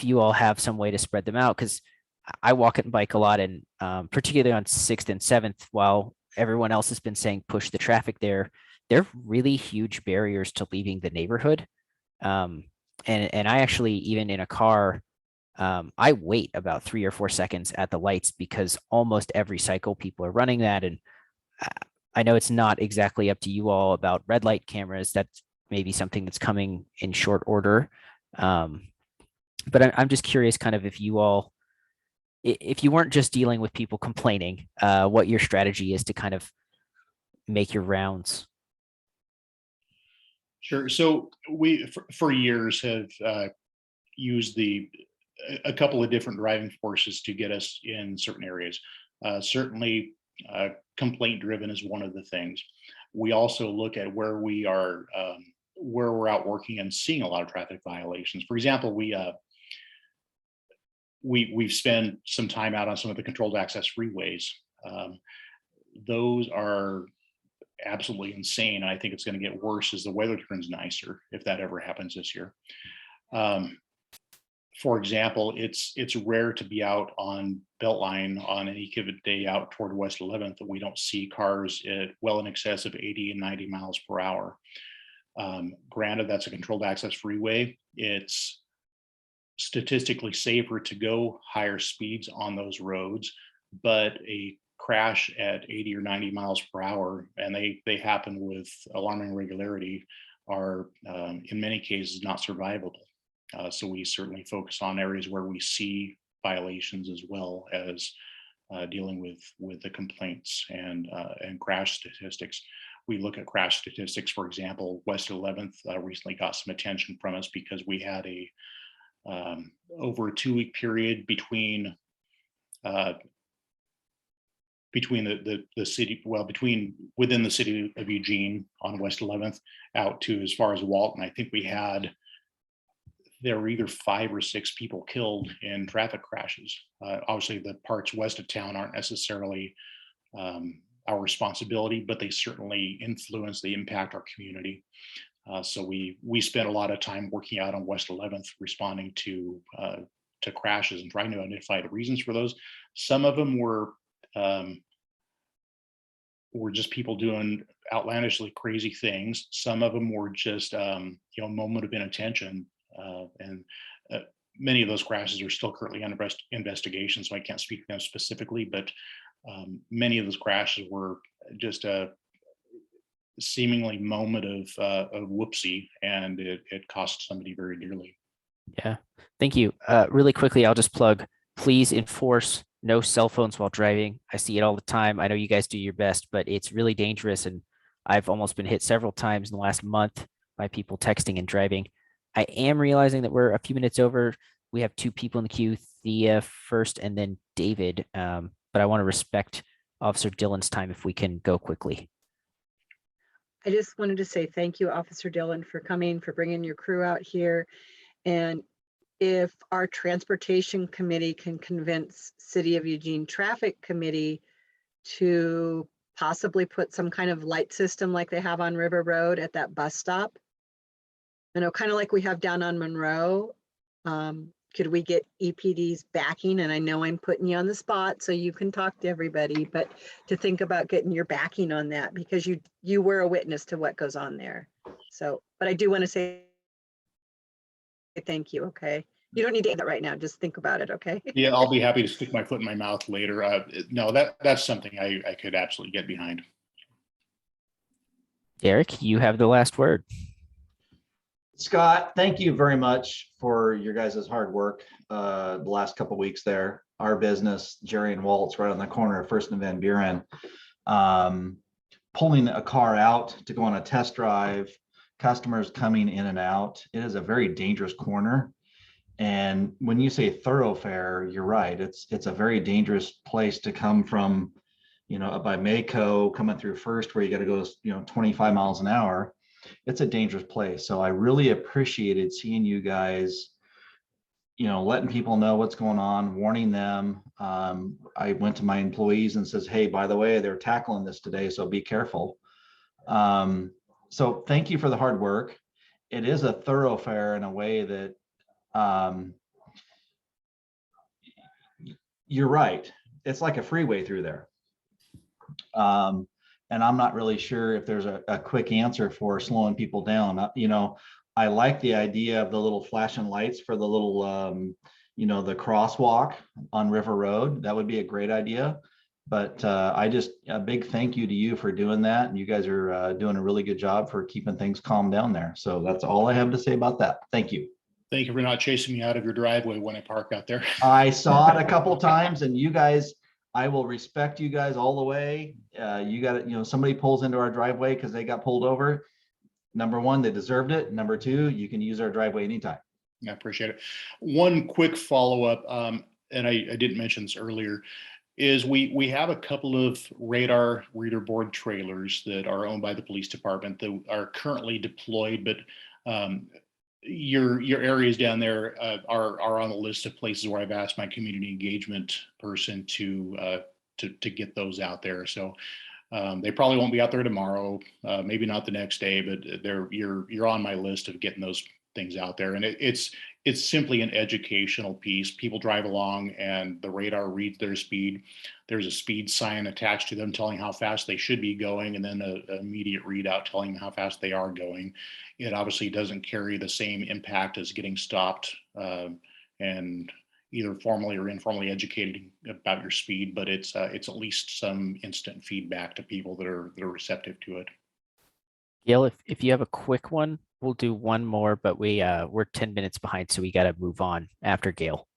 you all have some way to spread them out, because I walk and bike a lot, and particularly on 6th and 7th, while everyone else has been saying push the traffic there, they're really huge barriers to leaving the neighborhood. And I actually, even in a car, I wait about 3 or 4 seconds at the lights because almost every cycle people are running that. And I know it's not exactly up to you all about red light cameras. That's maybe something that's coming in short order. But I'm just curious kind of if you all, if you weren't just dealing with people complaining, what your strategy is to kind of make your rounds. Sure. So we, for years, have used a couple of different driving forces to get us in certain areas. Certainly, complaint driven is one of the things. We also look at where we are, where we're out working and seeing a lot of traffic violations. For example, we've spent some time out on some of the controlled access freeways. Those are absolutely insane. I think it's going to get worse as the weather turns nicer, if that ever happens this year. For example, it's rare to be out on Beltline on any given day out toward West 11th that we don't see cars at well in excess of 80 and 90 miles per hour. Granted, that's a controlled access freeway. It's statistically safer to go higher speeds on those roads, but a crash at 80 or 90 miles per hour, and they happen with alarming regularity, are in many cases not survivable. So we certainly focus on areas where we see violations as well as dealing with the complaints and crash statistics. We look at crash statistics. For example, West 11th recently got some attention from us because we had over a 2-week period between the city, well, within the city of Eugene on West 11th out to as far as Walton. I think there were either 5 or 6 people killed in traffic crashes. Obviously, the parts west of town aren't necessarily our responsibility, but they certainly influence, they impact our community. So we spent a lot of time working out on West 11th, responding to crashes and trying to identify the reasons for those. Some of them were just people doing outlandishly crazy things. Some of them were just a moment of inattention. And many of those crashes are still currently under investigation, so I can't speak to them specifically, but many of those crashes were just a seemingly moment of whoopsie, and it cost somebody very dearly. Yeah, thank you. Really quickly, I'll just plug, please enforce no cell phones while driving. I see it all the time. I know you guys do your best, but it's really dangerous, and I've almost been hit several times in the last month by people texting and driving. I am realizing that we're a few minutes over. We have 2 people in the queue, Thea first and then David. But I want to respect Officer Dillon's time if we can go quickly. I just wanted to say thank you, Officer Dillion, for coming, for bringing your crew out here. And if our transportation committee can convince City of Eugene Traffic Committee to possibly put some kind of light system like they have on River Road at that bus stop, kind of like we have down on Monroe, could we get EPD's backing? And I know I'm putting you on the spot so you can talk to everybody, but to think about getting your backing on that, because you were a witness to what goes on there. So, but I do want to say thank you. Okay. You don't need to do that right now. Just think about it. Okay. Yeah, I'll be happy to stick my foot in my mouth later. No, that's something I could absolutely get behind. Derek, you have the last word. Scott, thank you very much for your guys' hard work the last couple of weeks there. Our business, Jerry and Walt's, right on the corner of First and Van Buren. pulling a car out to go on a test drive, customers coming in and out. It is a very dangerous corner. And when you say thoroughfare, you're right. It's a very dangerous place to come from, up by Mako, coming through First, where you got to go, 25 miles an hour. It's a dangerous place. So I really appreciated seeing you guys, letting people know what's going on, warning them. I went to my employees and says, hey, by the way, they're tackling this today, so be careful. So thank you for the hard work. It is a thoroughfare in a way that you're right. It's like a freeway through there. And I'm not really sure if there's a quick answer for slowing people down. I like the idea of the little flashing lights for the little, the crosswalk on River Road. That would be a great idea. But a big thank you to you for doing that. And you guys are doing a really good job for keeping things calm down there. So that's all I have to say about that. Thank you. Thank you for not chasing me out of your driveway when I park out there. I saw it a couple of times, and you guys, I will respect you guys all the way. You got it. Somebody pulls into our driveway because they got pulled over. Number one, they deserved it. Number two, you can use our driveway anytime. I appreciate it. One quick follow-up, and I didn't mention this earlier, is we have a couple of radar reader board trailers that are owned by the police department that are currently deployed, but your areas down there are on the list of places where I've asked my community engagement person to get those out there. So they probably won't be out there tomorrow, maybe not the next day, but you're on my list of getting those things out there. And it's simply an educational piece. People drive along and the radar reads their speed. There's a speed sign attached to them telling how fast they should be going, and then an immediate readout telling them how fast they are going. It obviously doesn't carry the same impact as getting stopped and either formally or informally educating about your speed, but it's at least some instant feedback to people that are receptive to it. Gail, if you have a quick one, we'll do one more, but we're 10 minutes behind, so we got to move on after Gail.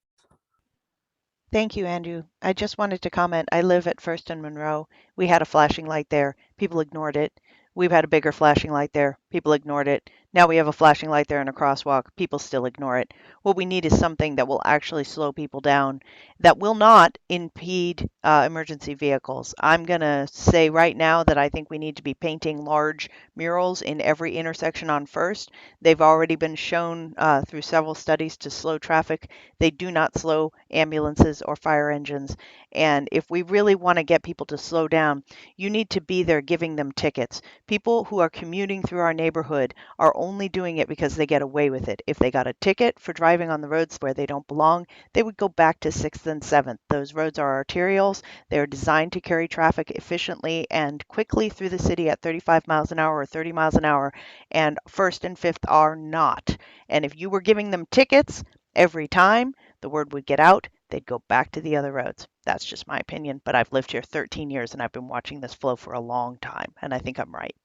Thank you, Andrew. I just wanted to comment. I live at First and Monroe. We had a flashing light there. People ignored it. We've had a bigger flashing light there. People ignored it. Now we have a flashing light there and a crosswalk. People still ignore it. What we need is something that will actually slow people down, that will not impede emergency vehicles. I'm going to say right now that I think we need to be painting large murals in every intersection on First. They've already been shown through several studies to slow traffic. They do not slow ambulances or fire engines. And if we really want to get people to slow down, you need to be there giving them tickets. People who are commuting through our neighborhood are only doing it because they get away with it. If they got a ticket for driving on the roads where they don't belong, they would go back to 6th and 7th. Those roads are arterials. They're designed to carry traffic efficiently and quickly through the city at 35 miles an hour or 30 miles an hour, and 1st and 5th are not. And if you were giving them tickets every time, the word would get out, they'd go back to the other roads. That's just my opinion, but I've lived here 13 years and I've been watching this flow for a long time, and I think I'm right.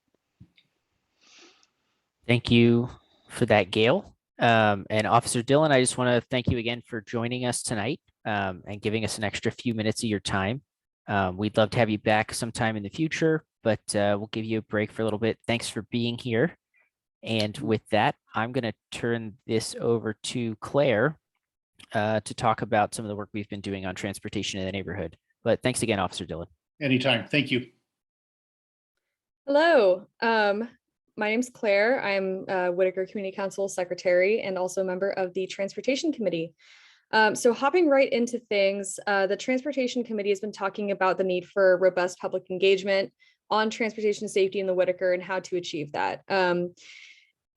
Thank you for that, Gail. And Officer Dillion, I just want to thank you again for joining us tonight and giving us an extra few minutes of your time. We'd love to have you back sometime in the future, but we'll give you a break for a little bit. Thanks for being here. And with that, I'm going to turn this over to Claire to talk about some of the work we've been doing on transportation in the neighborhood. But thanks again, Officer Dillion. Anytime. Thank you. Hello. My name's Claire. I'm Whiteaker Community Council Secretary and also a member of the Transportation Committee. So hopping right into things, the Transportation Committee has been talking about the need for robust public engagement on transportation safety in the Whiteaker and how to achieve that.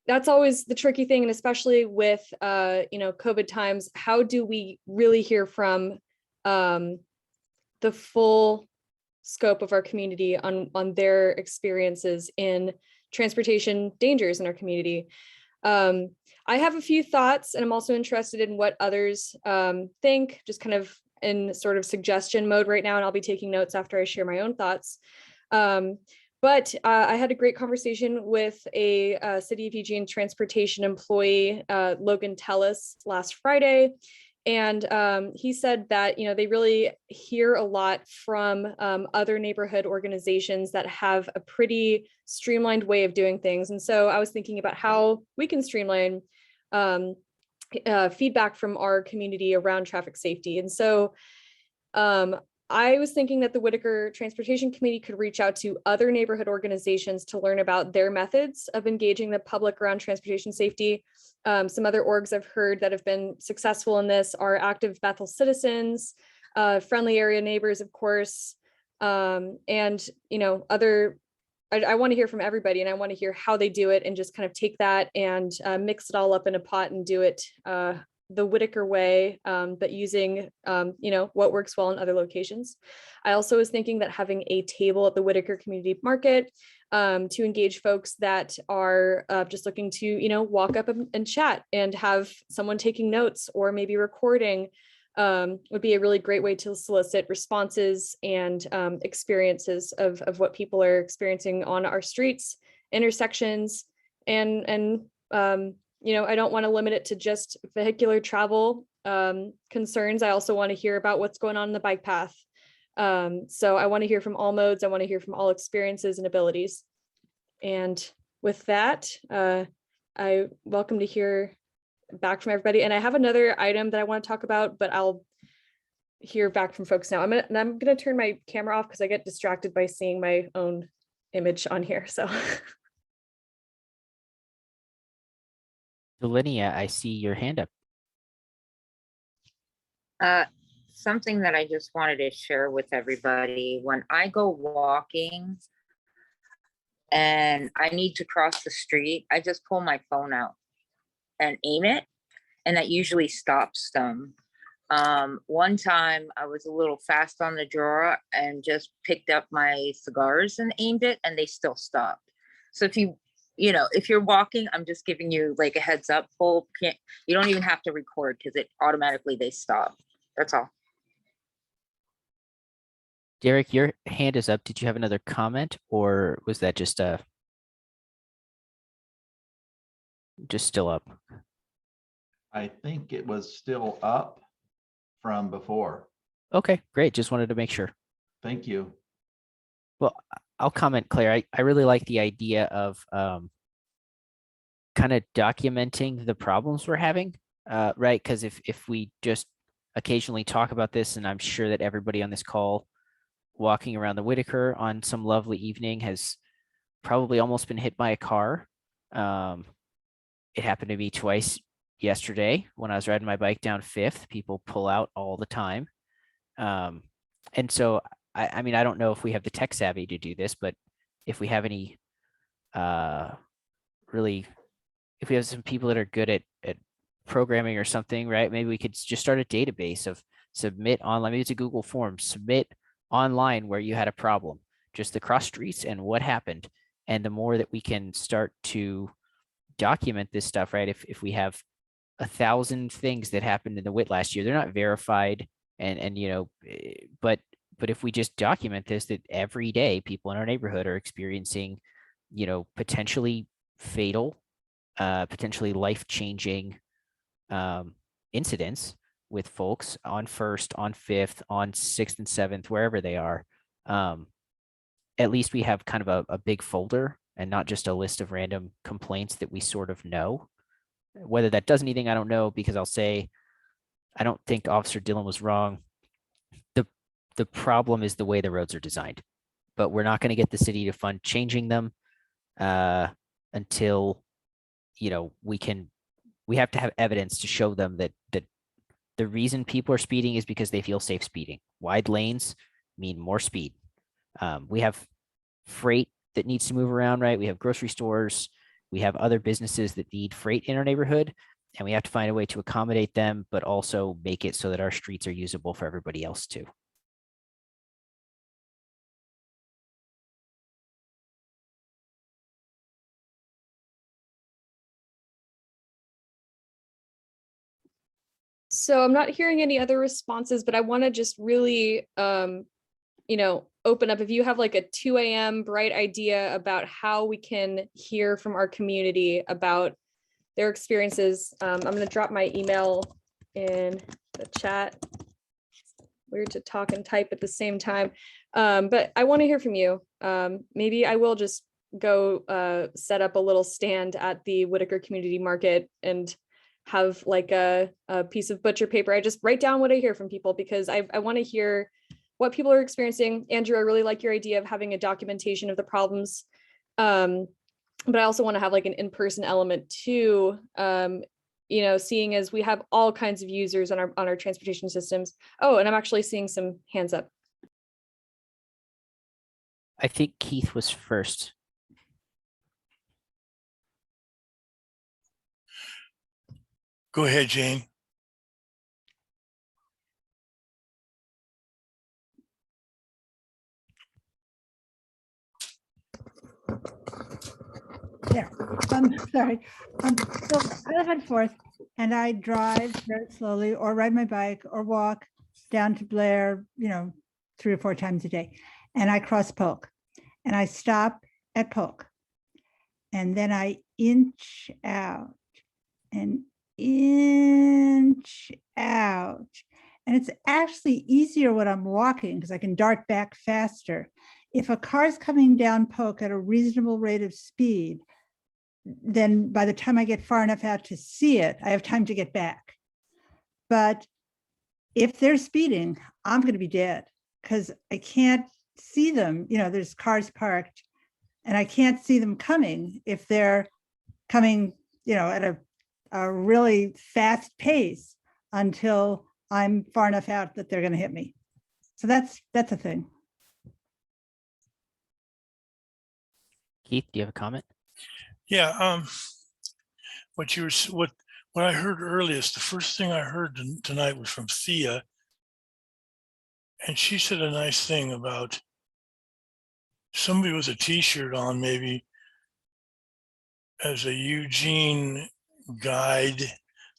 That's always the tricky thing, and especially with COVID times, how do we really hear from the full scope of our community on their experiences in transportation dangers in our community? I have a few thoughts, and I'm also interested in what others think, just kind of in sort of suggestion mode right now, and I'll be taking notes after I share my own thoughts. But I had a great conversation with a City of Eugene transportation employee, Logan Tellis, last Friday. And he said that, you know, they really hear a lot from other neighborhood organizations that have a pretty streamlined way of doing things. And so I was thinking about how we can streamline feedback from our community around traffic safety. And so I was thinking that the Whiteaker Transportation Committee could reach out to other neighborhood organizations to learn about their methods of engaging the public around transportation safety. Some other orgs I've heard that have been successful in this are Active Bethel Citizens, Friendly Area Neighbors, of course, and, you know, other. I want to hear from everybody, and I want to hear how they do it, and just kind of take that and mix it all up in a pot and do it the Whiteaker way, but using, you know, what works well in other locations. I also was thinking that having a table at the Whiteaker Community Market to engage folks that are just looking to, you know, walk up and chat and have someone taking notes or maybe recording would be a really great way to solicit responses and experiences of what people are experiencing on our streets, intersections, and you know, I don't want to limit it to just vehicular travel concerns. I also want to hear about what's going on in the bike path. So I want to hear from all modes. I want to hear from all experiences and abilities. And with that, I welcome to hear back from everybody. And I have another item that I want to talk about, but I'll hear back from folks now. I'm gonna turn my camera off because I get distracted by seeing my own image on here. So. Dillion, I see your hand up. Something that I just wanted to share with everybody, when I go walking and I need to cross the street, I just pull my phone out and aim it, and that usually stops them. One time I was a little fast on the draw and just picked up my cigars and aimed it, and they still stopped. So if you know, if you're walking, I'm just giving you like a heads up. You don't even have to record because it automatically they stop. That's all. Derek, your hand is up. Did you have another comment, or was that just still up? I think it was still up from before. Okay, great. Just wanted to make sure. Thank you. Well, I'll comment, Claire. I really like the idea of kind of documenting the problems we're having, right? Because if we just occasionally talk about this, and I'm sure that everybody on this call walking around the Whiteaker on some lovely evening has probably almost been hit by a car. It happened to me twice yesterday when I was riding my bike down 5th. People pull out all the time. And so, I mean, I don't know if we have the tech savvy to do this, but if we have any, if we have some people that are good at programming or something, right? Maybe we could just start a database of submit online. Maybe it's a Google form, submit online where you had a problem, just the cross streets and what happened. And the more that we can start to document this stuff, right? If we have 1,000 things that happened in the WIT last year, they're not verified, and you know, but if we just document this, that every day people in our neighborhood are experiencing, you know, potentially fatal, potentially life-changing incidents with folks on 1st, on 5th, on 6th and 7th, wherever they are. At least we have kind of a big folder and not just a list of random complaints that we sort of know. Whether that does anything, I don't know, because I'll say, I don't think Officer Dillion was wrong. The problem is the way the roads are designed, but we're not going to get the city to fund changing them until, you know, we have to have evidence to show them that the reason people are speeding is because they feel safe speeding. Wide lanes mean more speed. We have freight that needs to move around, right? We have grocery stores. We have other businesses that need freight in our neighborhood, and we have to find a way to accommodate them, but also make it so that our streets are usable for everybody else too. So I'm not hearing any other responses, but I want to just really, you know, open up. If you have like a 2 a.m. bright idea about how we can hear from our community about their experiences, I'm going to drop my email in the chat. Weird to talk and type at the same time. But I want to hear from you. Maybe I will just go set up a little stand at the Whiteaker Community Market and have like a piece of butcher paper. I just write down what I hear from people because I want to hear what people are experiencing. Andrew, I really like your idea of having a documentation of the problems. But I also want to have like an in-person element too. You know, seeing as we have all kinds of users on our transportation systems. Oh, and I'm actually seeing some hands up. I think Keith was first. Go ahead, Jane. Yeah, sorry. So I live on Fourth and I drive very slowly or ride my bike or walk down to Blair, you know, 3 or 4 times a day. And I cross Polk and I stop at Polk. And then I inch out and inch out. And it's actually easier when I'm walking because I can dart back faster. If a car's coming down Polk at a reasonable rate of speed, then by the time I get far enough out to see it, I have time to get back. But if they're speeding, I'm going to be dead because I can't see them. You know, there's cars parked and I can't see them coming if they're coming, you know, at a really fast pace until I'm far enough out that they're going to hit me. So that's a thing. Keith, do you have a comment? Yeah, what I heard earliest, the first thing I heard tonight was from Thea, and she said a nice thing about somebody with a T-shirt on, maybe as a Eugene guide.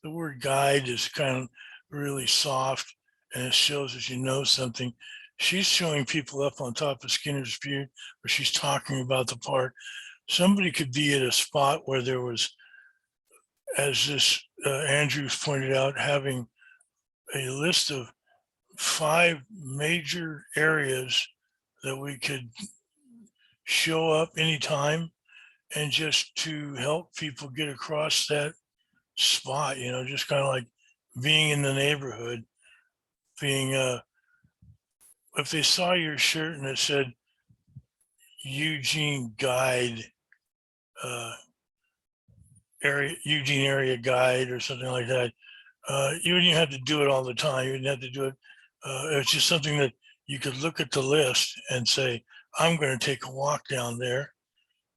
The word guide is kind of really soft, and it shows that you know something. She's showing people up on top of Skinner's Butte, where she's talking about the park. Somebody could be at a spot where there was, as this Andrews pointed out, having a list of 5 major areas that we could show up anytime and just to help people get across that spot, you know, just kind of like being in the neighborhood, being, if they saw your shirt and it said Eugene Guide, Eugene area guide or something like that. You wouldn't have to do it all the time. You wouldn't have to do it. It's just something that you could look at the list and say, I'm going to take a walk down there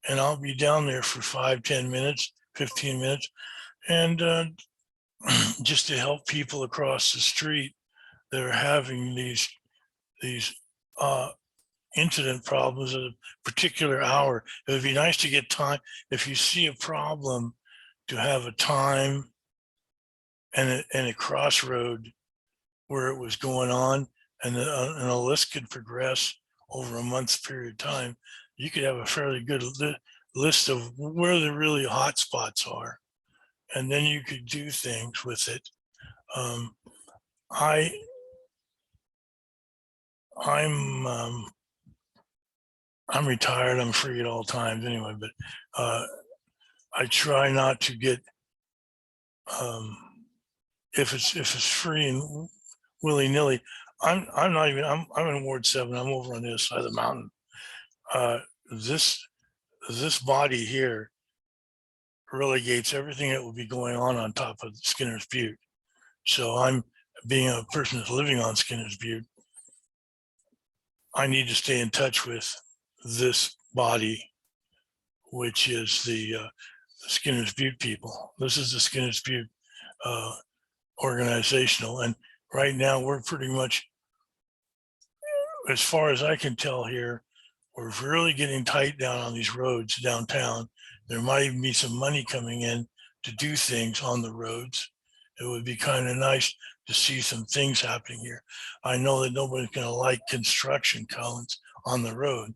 and I'll be down there for 5, 10 minutes, 15 minutes. And just to help people across the street that are having these incident problems at a particular hour. It would be nice to get time. If you see a problem, to have a time and a crossroad where it was going on, and a list could progress over a month's period of time. You could have a fairly good list of where the really hot spots are, and then you could do things with it. I'm retired. I'm free at all times anyway, but I try not to get, if it's free and willy nilly. I'm in Ward 7. I'm over on the other side of the mountain. This body here relegates everything that would be going on top of Skinner's Butte. So I'm, being a person that's living on Skinner's Butte, I need to stay in touch with this body, which is the Skinner's Butte people. This is the Skinner's Butte organizational. And right now we're pretty much, as far as I can tell here, we're really getting tight down on these roads downtown. There might even be some money coming in to do things on the roads. It would be kind of nice to see some things happening here. I know that nobody's going to like construction cones on the road.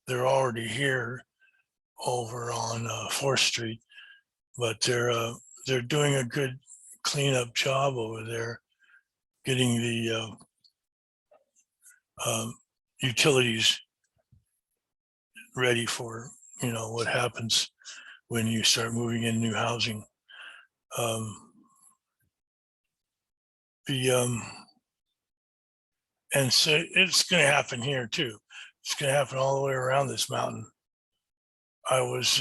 They're already here over on 4th Street, but they're doing a good cleanup job over there. getting the utilities ready for, what happens when you start moving in new housing. And so it's going to happen here too. It's going to happen all the way around this mountain. I was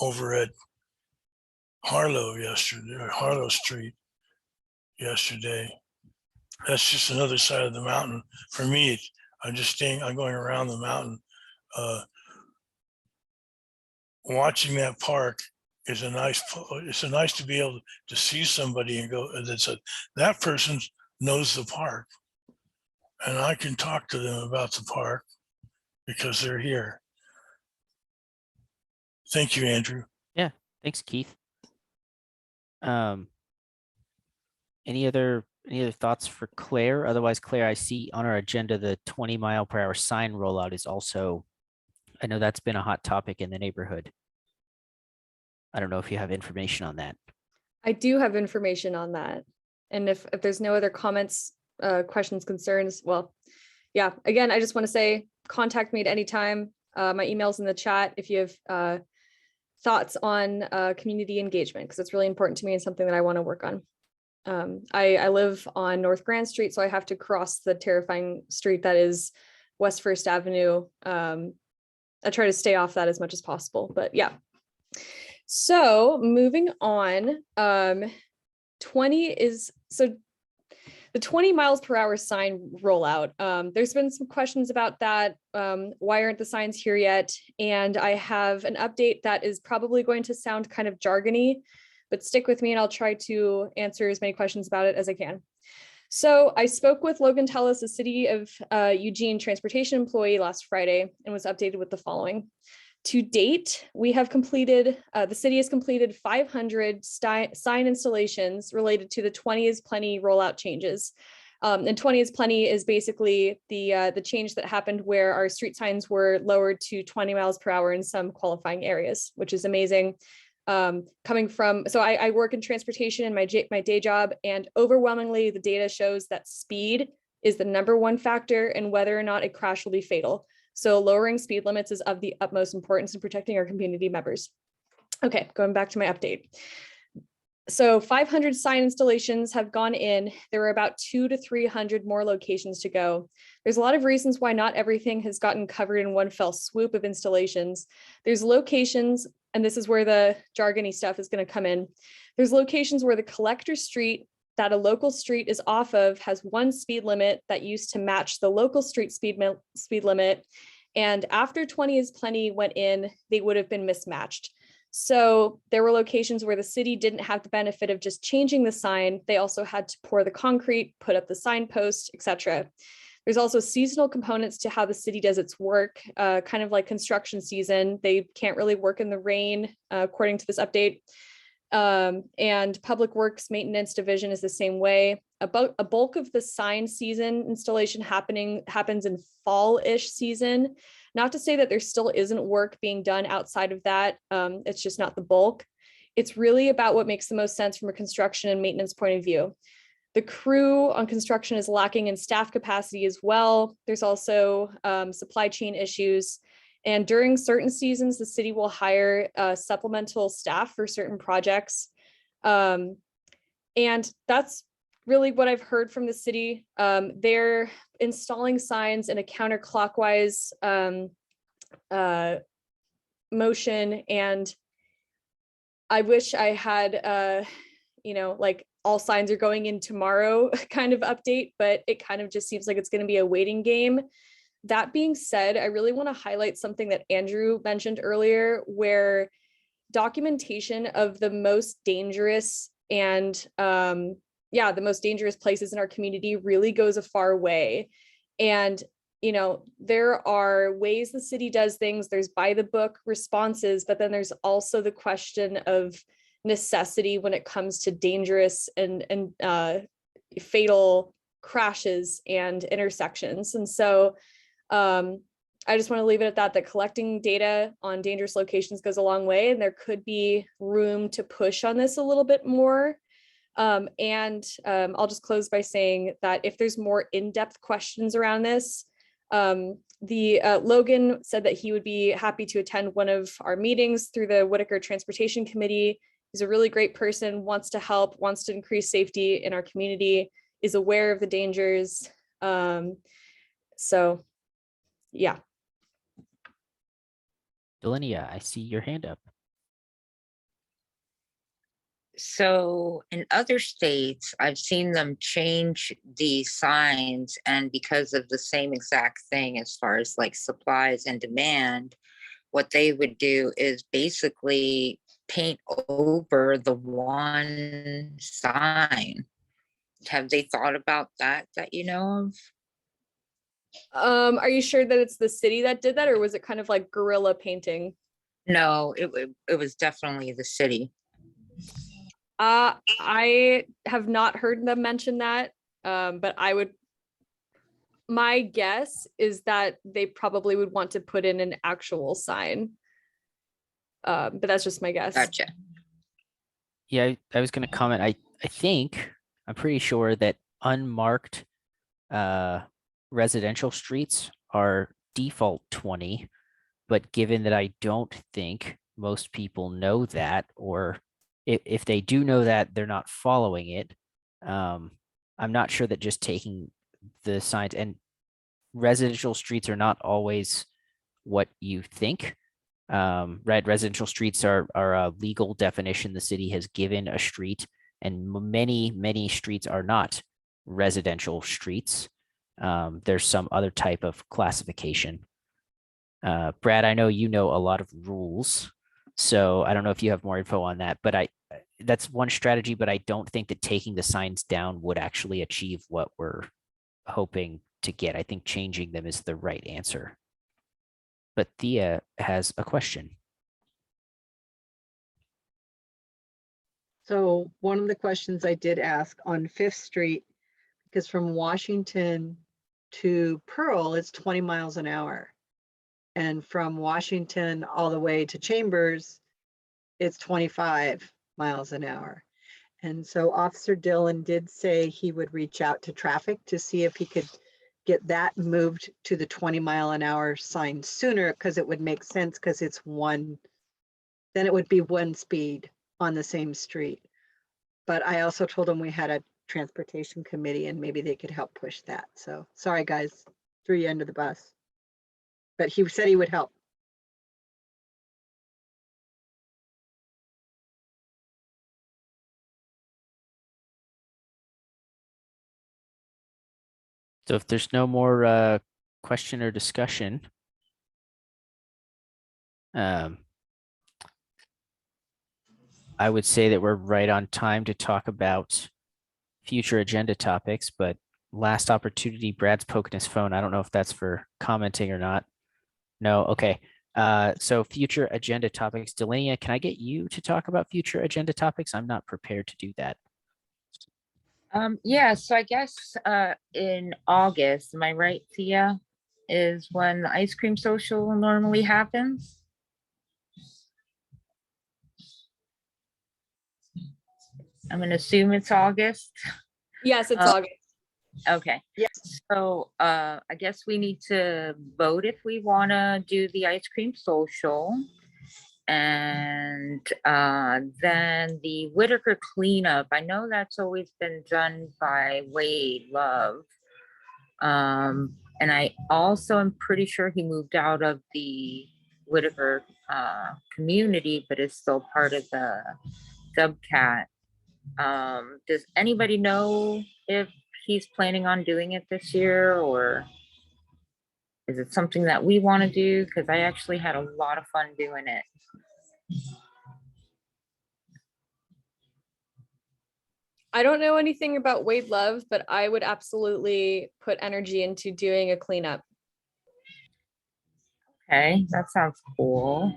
over at Harlow Street yesterday. That's just another side of the mountain. For me, I'm going around the mountain. Watching that park is it's nice to be able to see somebody and go, that person knows the park. And I can talk to them about the park because they're here. Thank you, Andrew. Yeah, thanks, Keith. Any other thoughts for Claire? Otherwise, Claire, I see on our agenda the 20-mile-per-hour sign rollout is also, I know that's been a hot topic in the neighborhood. I don't know if you have information on that. I do have information on that. And if there's no other comments, questions, concerns, well, yeah, again, I just want to say, contact me at any time. My email's in the chat if you have thoughts on community engagement, because it's really important to me and something that I want to work on. I live on North Grand Street, so I have to cross the terrifying street that is West First Avenue. I try to stay off that as much as possible, but yeah. So moving on, the 20 miles per hour sign rollout. There's been some questions about that. Why aren't the signs here yet? And I have an update that is probably going to sound kind of jargony, but stick with me and I'll try to answer as many questions about it as I can. So I spoke with Logan Tellis, a City of Eugene Transportation employee last Friday, and was updated with the following. To date, we have completed, the city has completed 500 sign installations related to the 20 is plenty rollout changes. And 20 is plenty is basically the change that happened where our street signs were lowered to 20 miles per hour in some qualifying areas, which is amazing. Coming from, so I work in transportation in my day job, and overwhelmingly the data shows that speed is the #1 factor in whether or not a crash will be fatal. So lowering speed limits is of the utmost importance in protecting our community members. Okay, going back to my update. So 500 sign installations have gone in. There are about 200 to 300 more locations to go. There's a lot of reasons why not everything has gotten covered in one fell swoop of installations. There's locations, and this is where the jargony stuff is going to come in. There's locations where the collector street that a local street is off of has one speed limit that used to match the local street speed limit. And after 20 is plenty went in, they would have been mismatched. So there were locations where the city didn't have the benefit of just changing the sign. They also had to pour the concrete, put up the signpost, etc. There's also seasonal components to how the city does its work, kind of like construction season. They can't really work in the rain, according to this update. And Public Works Maintenance Division is the same way. About a bulk of the sign season installation happens in fall-ish season. Not to say that there still isn't work being done outside of that. It's just not the bulk. It's really about what makes the most sense from a construction and maintenance point of view. The crew on construction is lacking in staff capacity as well. There's also supply chain issues. And during certain seasons, the city will hire supplemental staff for certain projects. And that's really what I've heard from the city. They're installing signs in a counterclockwise motion. And I wish I had, like all signs are going in tomorrow kind of update, but it kind of just seems like it's going to be a waiting game. That being said, I really want to highlight something that Andrew mentioned earlier, where documentation of the most dangerous and the most dangerous places in our community really goes a far way. And, there are ways the city does things. There's by the book responses, but then there's also the question of necessity when it comes to dangerous and fatal crashes and intersections. And so I just want to leave it at that collecting data on dangerous locations goes a long way, and there could be room to push on this a little bit more. I'll just close by saying that if there's more in-depth questions around this, Logan said that he would be happy to attend one of our meetings through the Whiteaker Transportation Committee. He's a really great person, wants to help, wants to increase safety in our community, is aware of the dangers. So yeah. Dillion, I see your hand up. So in other states, I've seen them change the signs, and because of the same exact thing as far as like supplies and demand, what they would do is basically paint over the one sign. Have they thought about that you know of? Are you sure that it's the city that did that, or was it kind of like guerrilla painting? No, it was definitely the city. I have not heard them mention that, but my guess is that they probably would want to put in an actual sign. But that's just my guess. Gotcha. Yeah, I was going to comment. I'm pretty sure that unmarked residential streets are default 20, but given that I don't think most people know that, or if they do know that, they're not following it. I'm not sure that just taking the signs, and residential streets are not always what you think. Right, residential streets are a legal definition the city has given a street, and many streets are not residential streets. There's some other type of classification. Brad, I know you know a lot of rules, so I don't know if you have more info on that, but that's one strategy, but I don't think that taking the signs down would actually achieve what we're hoping to get. I think changing them is the right answer. But Thea has a question. So one of the questions I did ask on 5th Street, because from Washington to Pearl, it's 20 miles an hour. And from Washington all the way to Chambers, it's 25 miles an hour. And so Officer Dillon did say he would reach out to traffic to see if he could get that moved to the 20-mile-an-hour sign sooner, because it would make sense, because it's one, then it would be one speed on the same street. But I also told him we had a transportation committee and maybe they could help push that. So sorry, guys, threw you under the bus. But he said he would help. So if there's no more question or discussion, I would say that we're right on time to talk about future agenda topics, but last opportunity, Brad's poking his phone. I don't know if that's for commenting or not. No, okay. So future agenda topics. Dillion, can I get you to talk about future agenda topics? I'm not prepared to do that. Yeah, so I guess in August, am I right, Thea, is when the ice cream social normally happens? I'm gonna assume it's August. Yes, it's August. Okay. Yes. So I guess we need to vote if we want to do the ice cream social. And then the Whiteaker cleanup. I know that's always been done by Wade Love. And I also am pretty sure he moved out of the Whiteaker community, but is still part of the Dubcat. Does anybody know if he's planning on doing it this year, or is it something that we want to do? Because I actually had a lot of fun doing it. I don't know anything about Wade Love, but I would absolutely put energy into doing a cleanup. Okay, that sounds cool.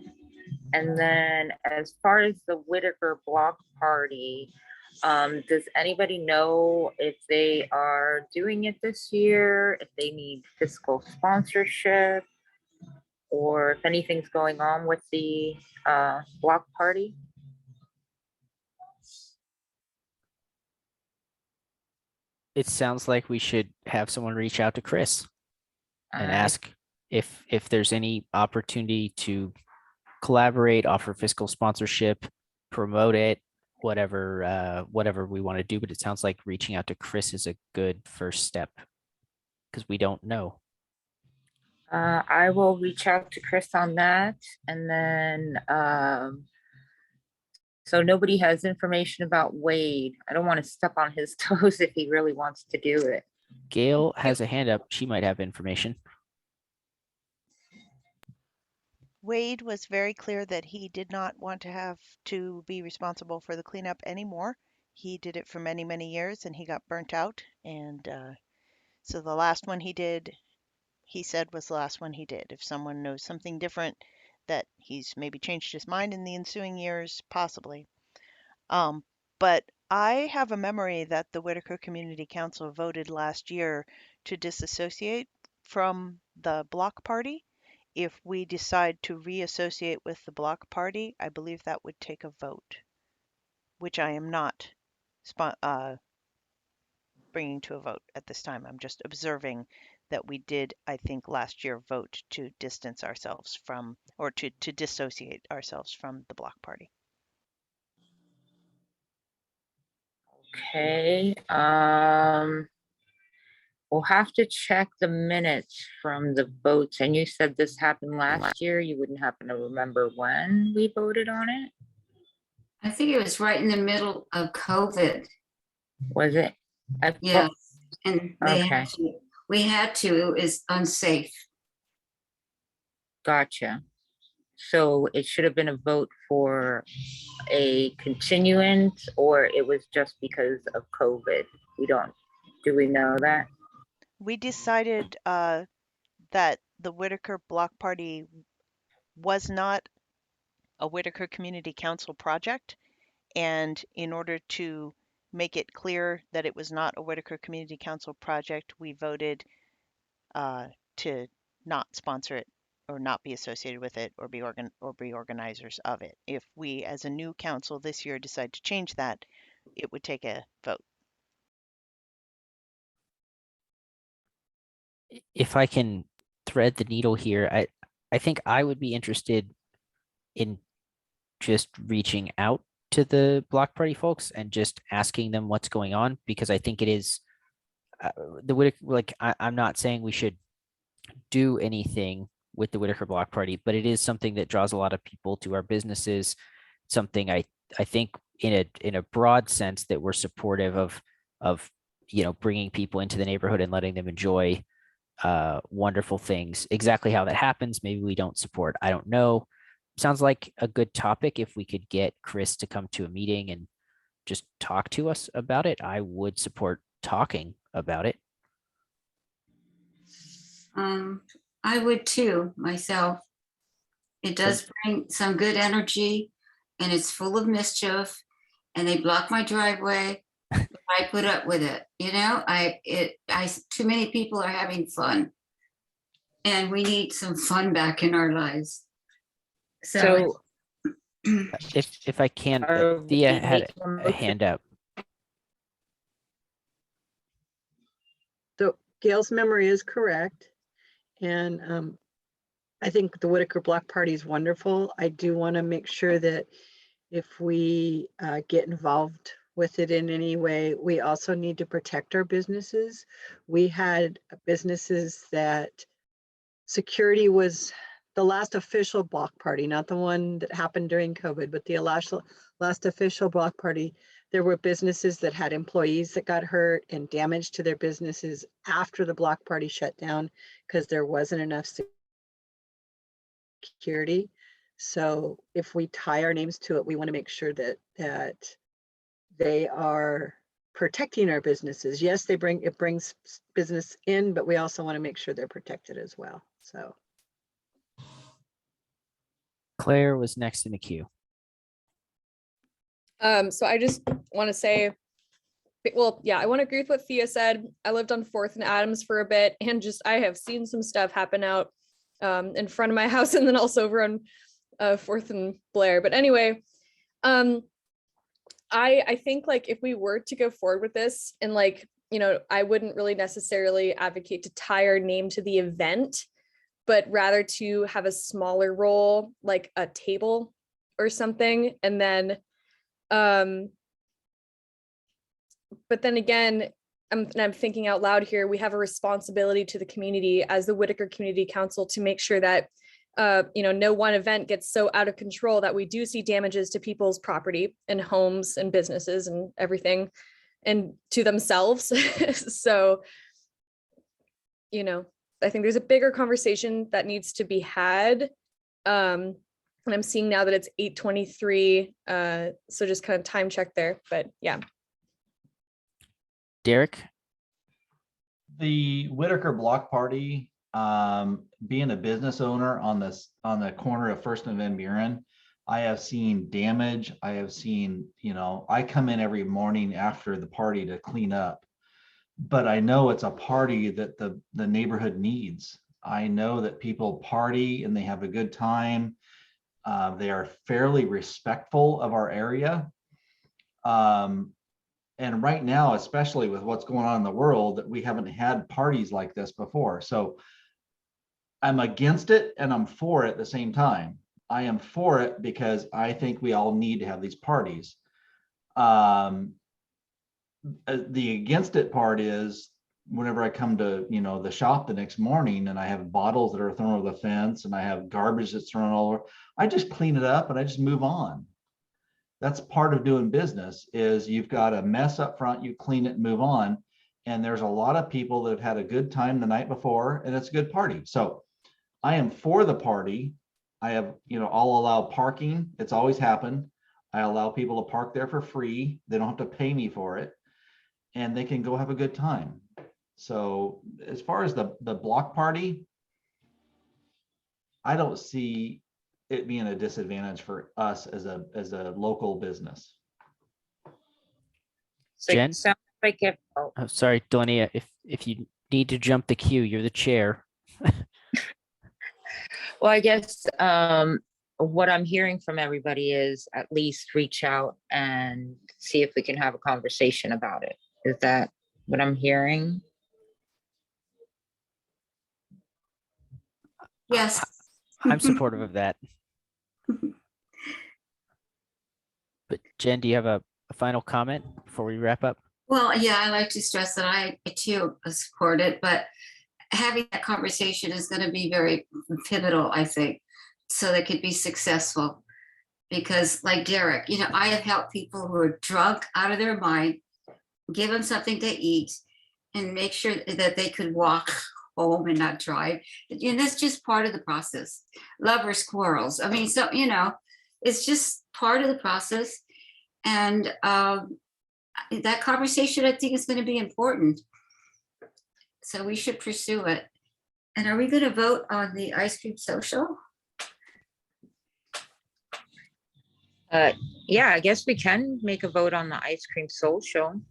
And then as far as the Whiteaker block party, does anybody know if they are doing it this year, if they need fiscal sponsorship, or if anything's going on with the block party? It sounds like we should have someone reach out to Chris and ask if there's any opportunity to collaborate, offer fiscal sponsorship, promote it, whatever we want to do. But it sounds like reaching out to Chris is a good first step because we don't know. I will reach out to Chris on that, and then so nobody has information about Wade. I don't want to step on his toes if he really wants to do it. Gail has a hand up. She might have information. Wade was very clear that he did not want to have to be responsible for the cleanup anymore. He did it for many, many years and he got burnt out. And so the last one he did, he said was the last one he did. If someone knows something different, that he's maybe changed his mind in the ensuing years, possibly. But I have a memory that the Whiteaker Community Council voted last year to disassociate from the block party. If we decide to reassociate with the block party, I believe that would take a vote, which I am not bringing to a vote at this time. I'm just observing that we did, I think, last year vote to distance ourselves from, or to dissociate ourselves from the block party. Okay, we'll have to check the minutes from the votes. And you said this happened last year. You wouldn't happen to remember when we voted on it? I think it was right in the middle of COVID. Was it? Yeah, and they Okay. had to, we had to, it was unsafe. Gotcha. So it should have been a vote for a continuance, or it was just because of COVID? Do we know that? We decided that the Whiteaker Block Party was not a Whiteaker Community Council project. And in order to make it clear that it was not a Whiteaker Community Council project, we voted to not sponsor it or not be associated with it or be organizers of it. If we as a new council this year decide to change that, it would take a vote. If I can thread the needle here, I think I would be interested in just reaching out to the block party folks and just asking them what's going on, because I think it is I'm not saying we should do anything with the Whiteaker Block Party, but it is something that draws a lot of people to our businesses. Something I think in a broad sense that we're supportive of bringing people into the neighborhood and letting them enjoy wonderful things. Exactly how that happens, maybe we don't support. I don't know. Sounds like a good topic. If we could get Chris to come to a meeting and just talk to us about it, I would support talking about it. I would too, myself. It does bring some good energy and it's full of mischief and they block my driveway. I put up with it. Too many people are having fun and we need some fun back in our lives. So if I can, Thea had a hand up. So Gail's memory is correct. And I think the Whiteaker Block Party is wonderful. I do want to make sure that if we get involved with it in any way, we also need to protect our businesses. We had businesses that security was the last official block party, not the one that happened during COVID, but the last official block party. There were businesses that had employees that got hurt and damage to their businesses after the block party shut down because there wasn't enough security. So if we tie our names to it, we want to make sure that they are protecting our businesses. Yes, it brings business in, but we also want to make sure they're protected as well. So Claire was next in the queue. So I just want to say, well, yeah, I want to agree with what Thea said. I lived on 4th and Adams for a bit, and I have seen some stuff happen out in front of my house, and then also over on 4th and Blair. But anyway, I think like if we were to go forward with this and like I wouldn't really necessarily advocate to tie our name to the event, but rather to have a smaller role, like a table or something. And then, but then again, I'm thinking out loud here, we have a responsibility to the community as the Whiteaker Community Council to make sure that no one event gets so out of control that we do see damages to people's property and homes and businesses and everything and to themselves. So, I think there's a bigger conversation that needs to be had. And I'm seeing now that it's 8:23. So just kind of time check there, but yeah. Derek? The Whiteaker Block Party, being a business owner on the corner of First and Van Buren, I have seen damage. I have seen, I come in every morning after the party to clean up, but I know it's a party that the neighborhood needs. I know that people party and they have a good time. They are fairly respectful of our area. And right now, especially with what's going on in the world, that we haven't had parties like this before. So I'm against it and I'm for it at the same time. I am for it because I think we all need to have these parties. The against it part is whenever I come to, the shop the next morning and I have bottles that are thrown over the fence and I have garbage that's thrown all over, I just clean it up and I just move on. That's part of doing business is you've got a mess up front, you clean it and move on. And there's a lot of people that have had a good time the night before and it's a good party. So I am for the party. I have, I'll allow parking. It's always happened. I allow people to park there for free. They don't have to pay me for it and they can go have a good time. So as far as the block party, I don't see it being a disadvantage for us as a local business. Jen? Sounds like if, Oh, sorry, Dillion, if you need to jump the queue, you're the chair. well, I guess what I'm hearing from everybody is at least reach out and see if we can have a conversation about it. Is that what I'm hearing? Yes. I'm supportive of that. But Jen, do you have a final comment before we wrap up? Well, yeah, I like to stress that I too support it, but having that conversation is going to be very pivotal, I think, so they could be successful. Because like Derek, I have helped people who are drunk out of their mind, give them something to eat and make sure that they could walk home and not drive. And that's just part of the process. Lovers quarrels. I mean, so, it's just part of the process. And that conversation, I think, is going to be important. So we should pursue it. And are we going to vote on the ice cream social? Yeah, I guess we can make a vote on the ice cream social.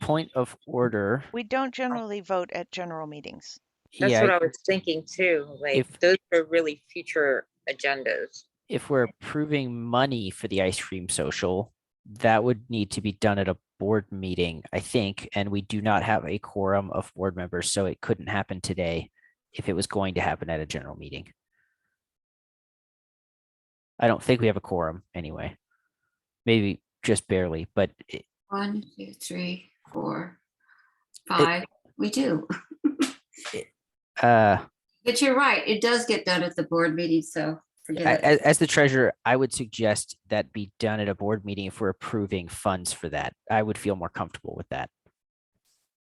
Point of order. We don't generally vote at general meetings. That's Yeah, what I was thinking too. Like those are really future agendas. if we're approving money for the ice cream social, that would need to be done at a board meeting, I think, and we do not have a quorum of board members, so it couldn't happen today if it was going to happen at a general meeting. I don't think we have a quorum anyway. Maybe just barely, but 1, 2, 3, 4, 5. We do. But you're right. It does get done at the board meeting, so forget it. As the treasurer, I would suggest that be done at a board meeting if we're approving funds for that. I would feel more comfortable with that.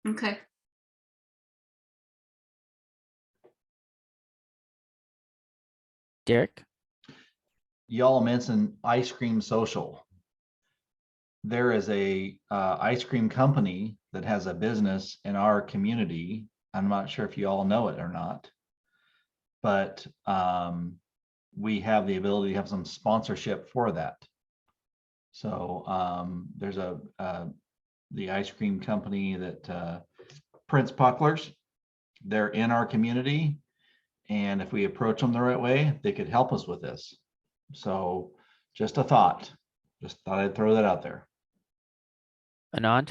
Okay. Derek? Y'all mentioned ice cream social. There is a ice cream company that has a business in our community. I'm not sure if you all know it or not, but we have the ability to have some sponsorship for that. So there's the ice cream company that Prince Puckler's, they're in our community. And if we approach them the right way, they could help us with this. So just a thought, just thought I'd throw that out there. Anand?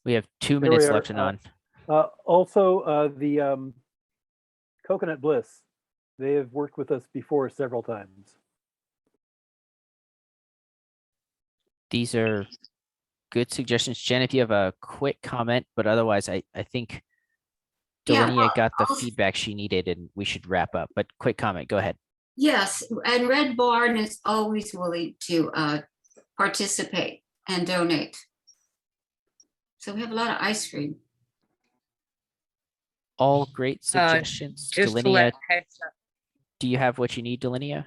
We have 2 There we minutes are. left and on. Also, the Coconut Bliss, they have worked with us before several times. These are good suggestions. Jen, if you have a quick comment, but otherwise I think Yeah, Dillion well, got the I'll- feedback she needed and we should wrap up, but quick comment, go ahead. Yes, and Red Barn is always willing to participate and donate. So we have a lot of ice cream. All great suggestions. Just to Dillion, let heads up. do you have what you need, Dillion?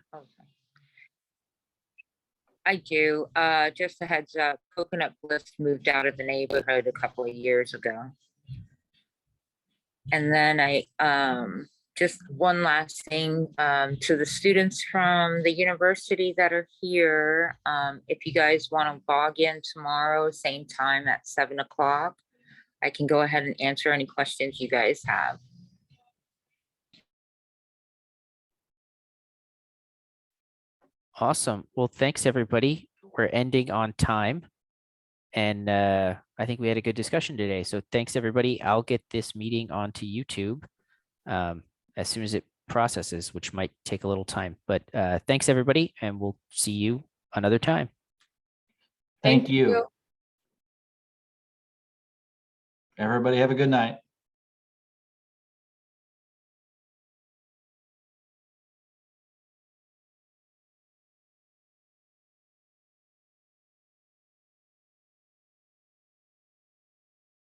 I do. Just a heads up, Coconut Bliss moved out of the neighborhood a couple of years ago. And then just one last thing, to the students from the university that are here, if you guys want to log in tomorrow, same time at 7 o'clock, I can go ahead and answer any questions you guys have. Awesome. Well, thanks everybody. We're ending on time. And I think we had a good discussion today. So thanks everybody. I'll get this meeting onto YouTube as soon as it processes, which might take a little time. But thanks everybody, and we'll see you another time. Thank you. Everybody have a good night.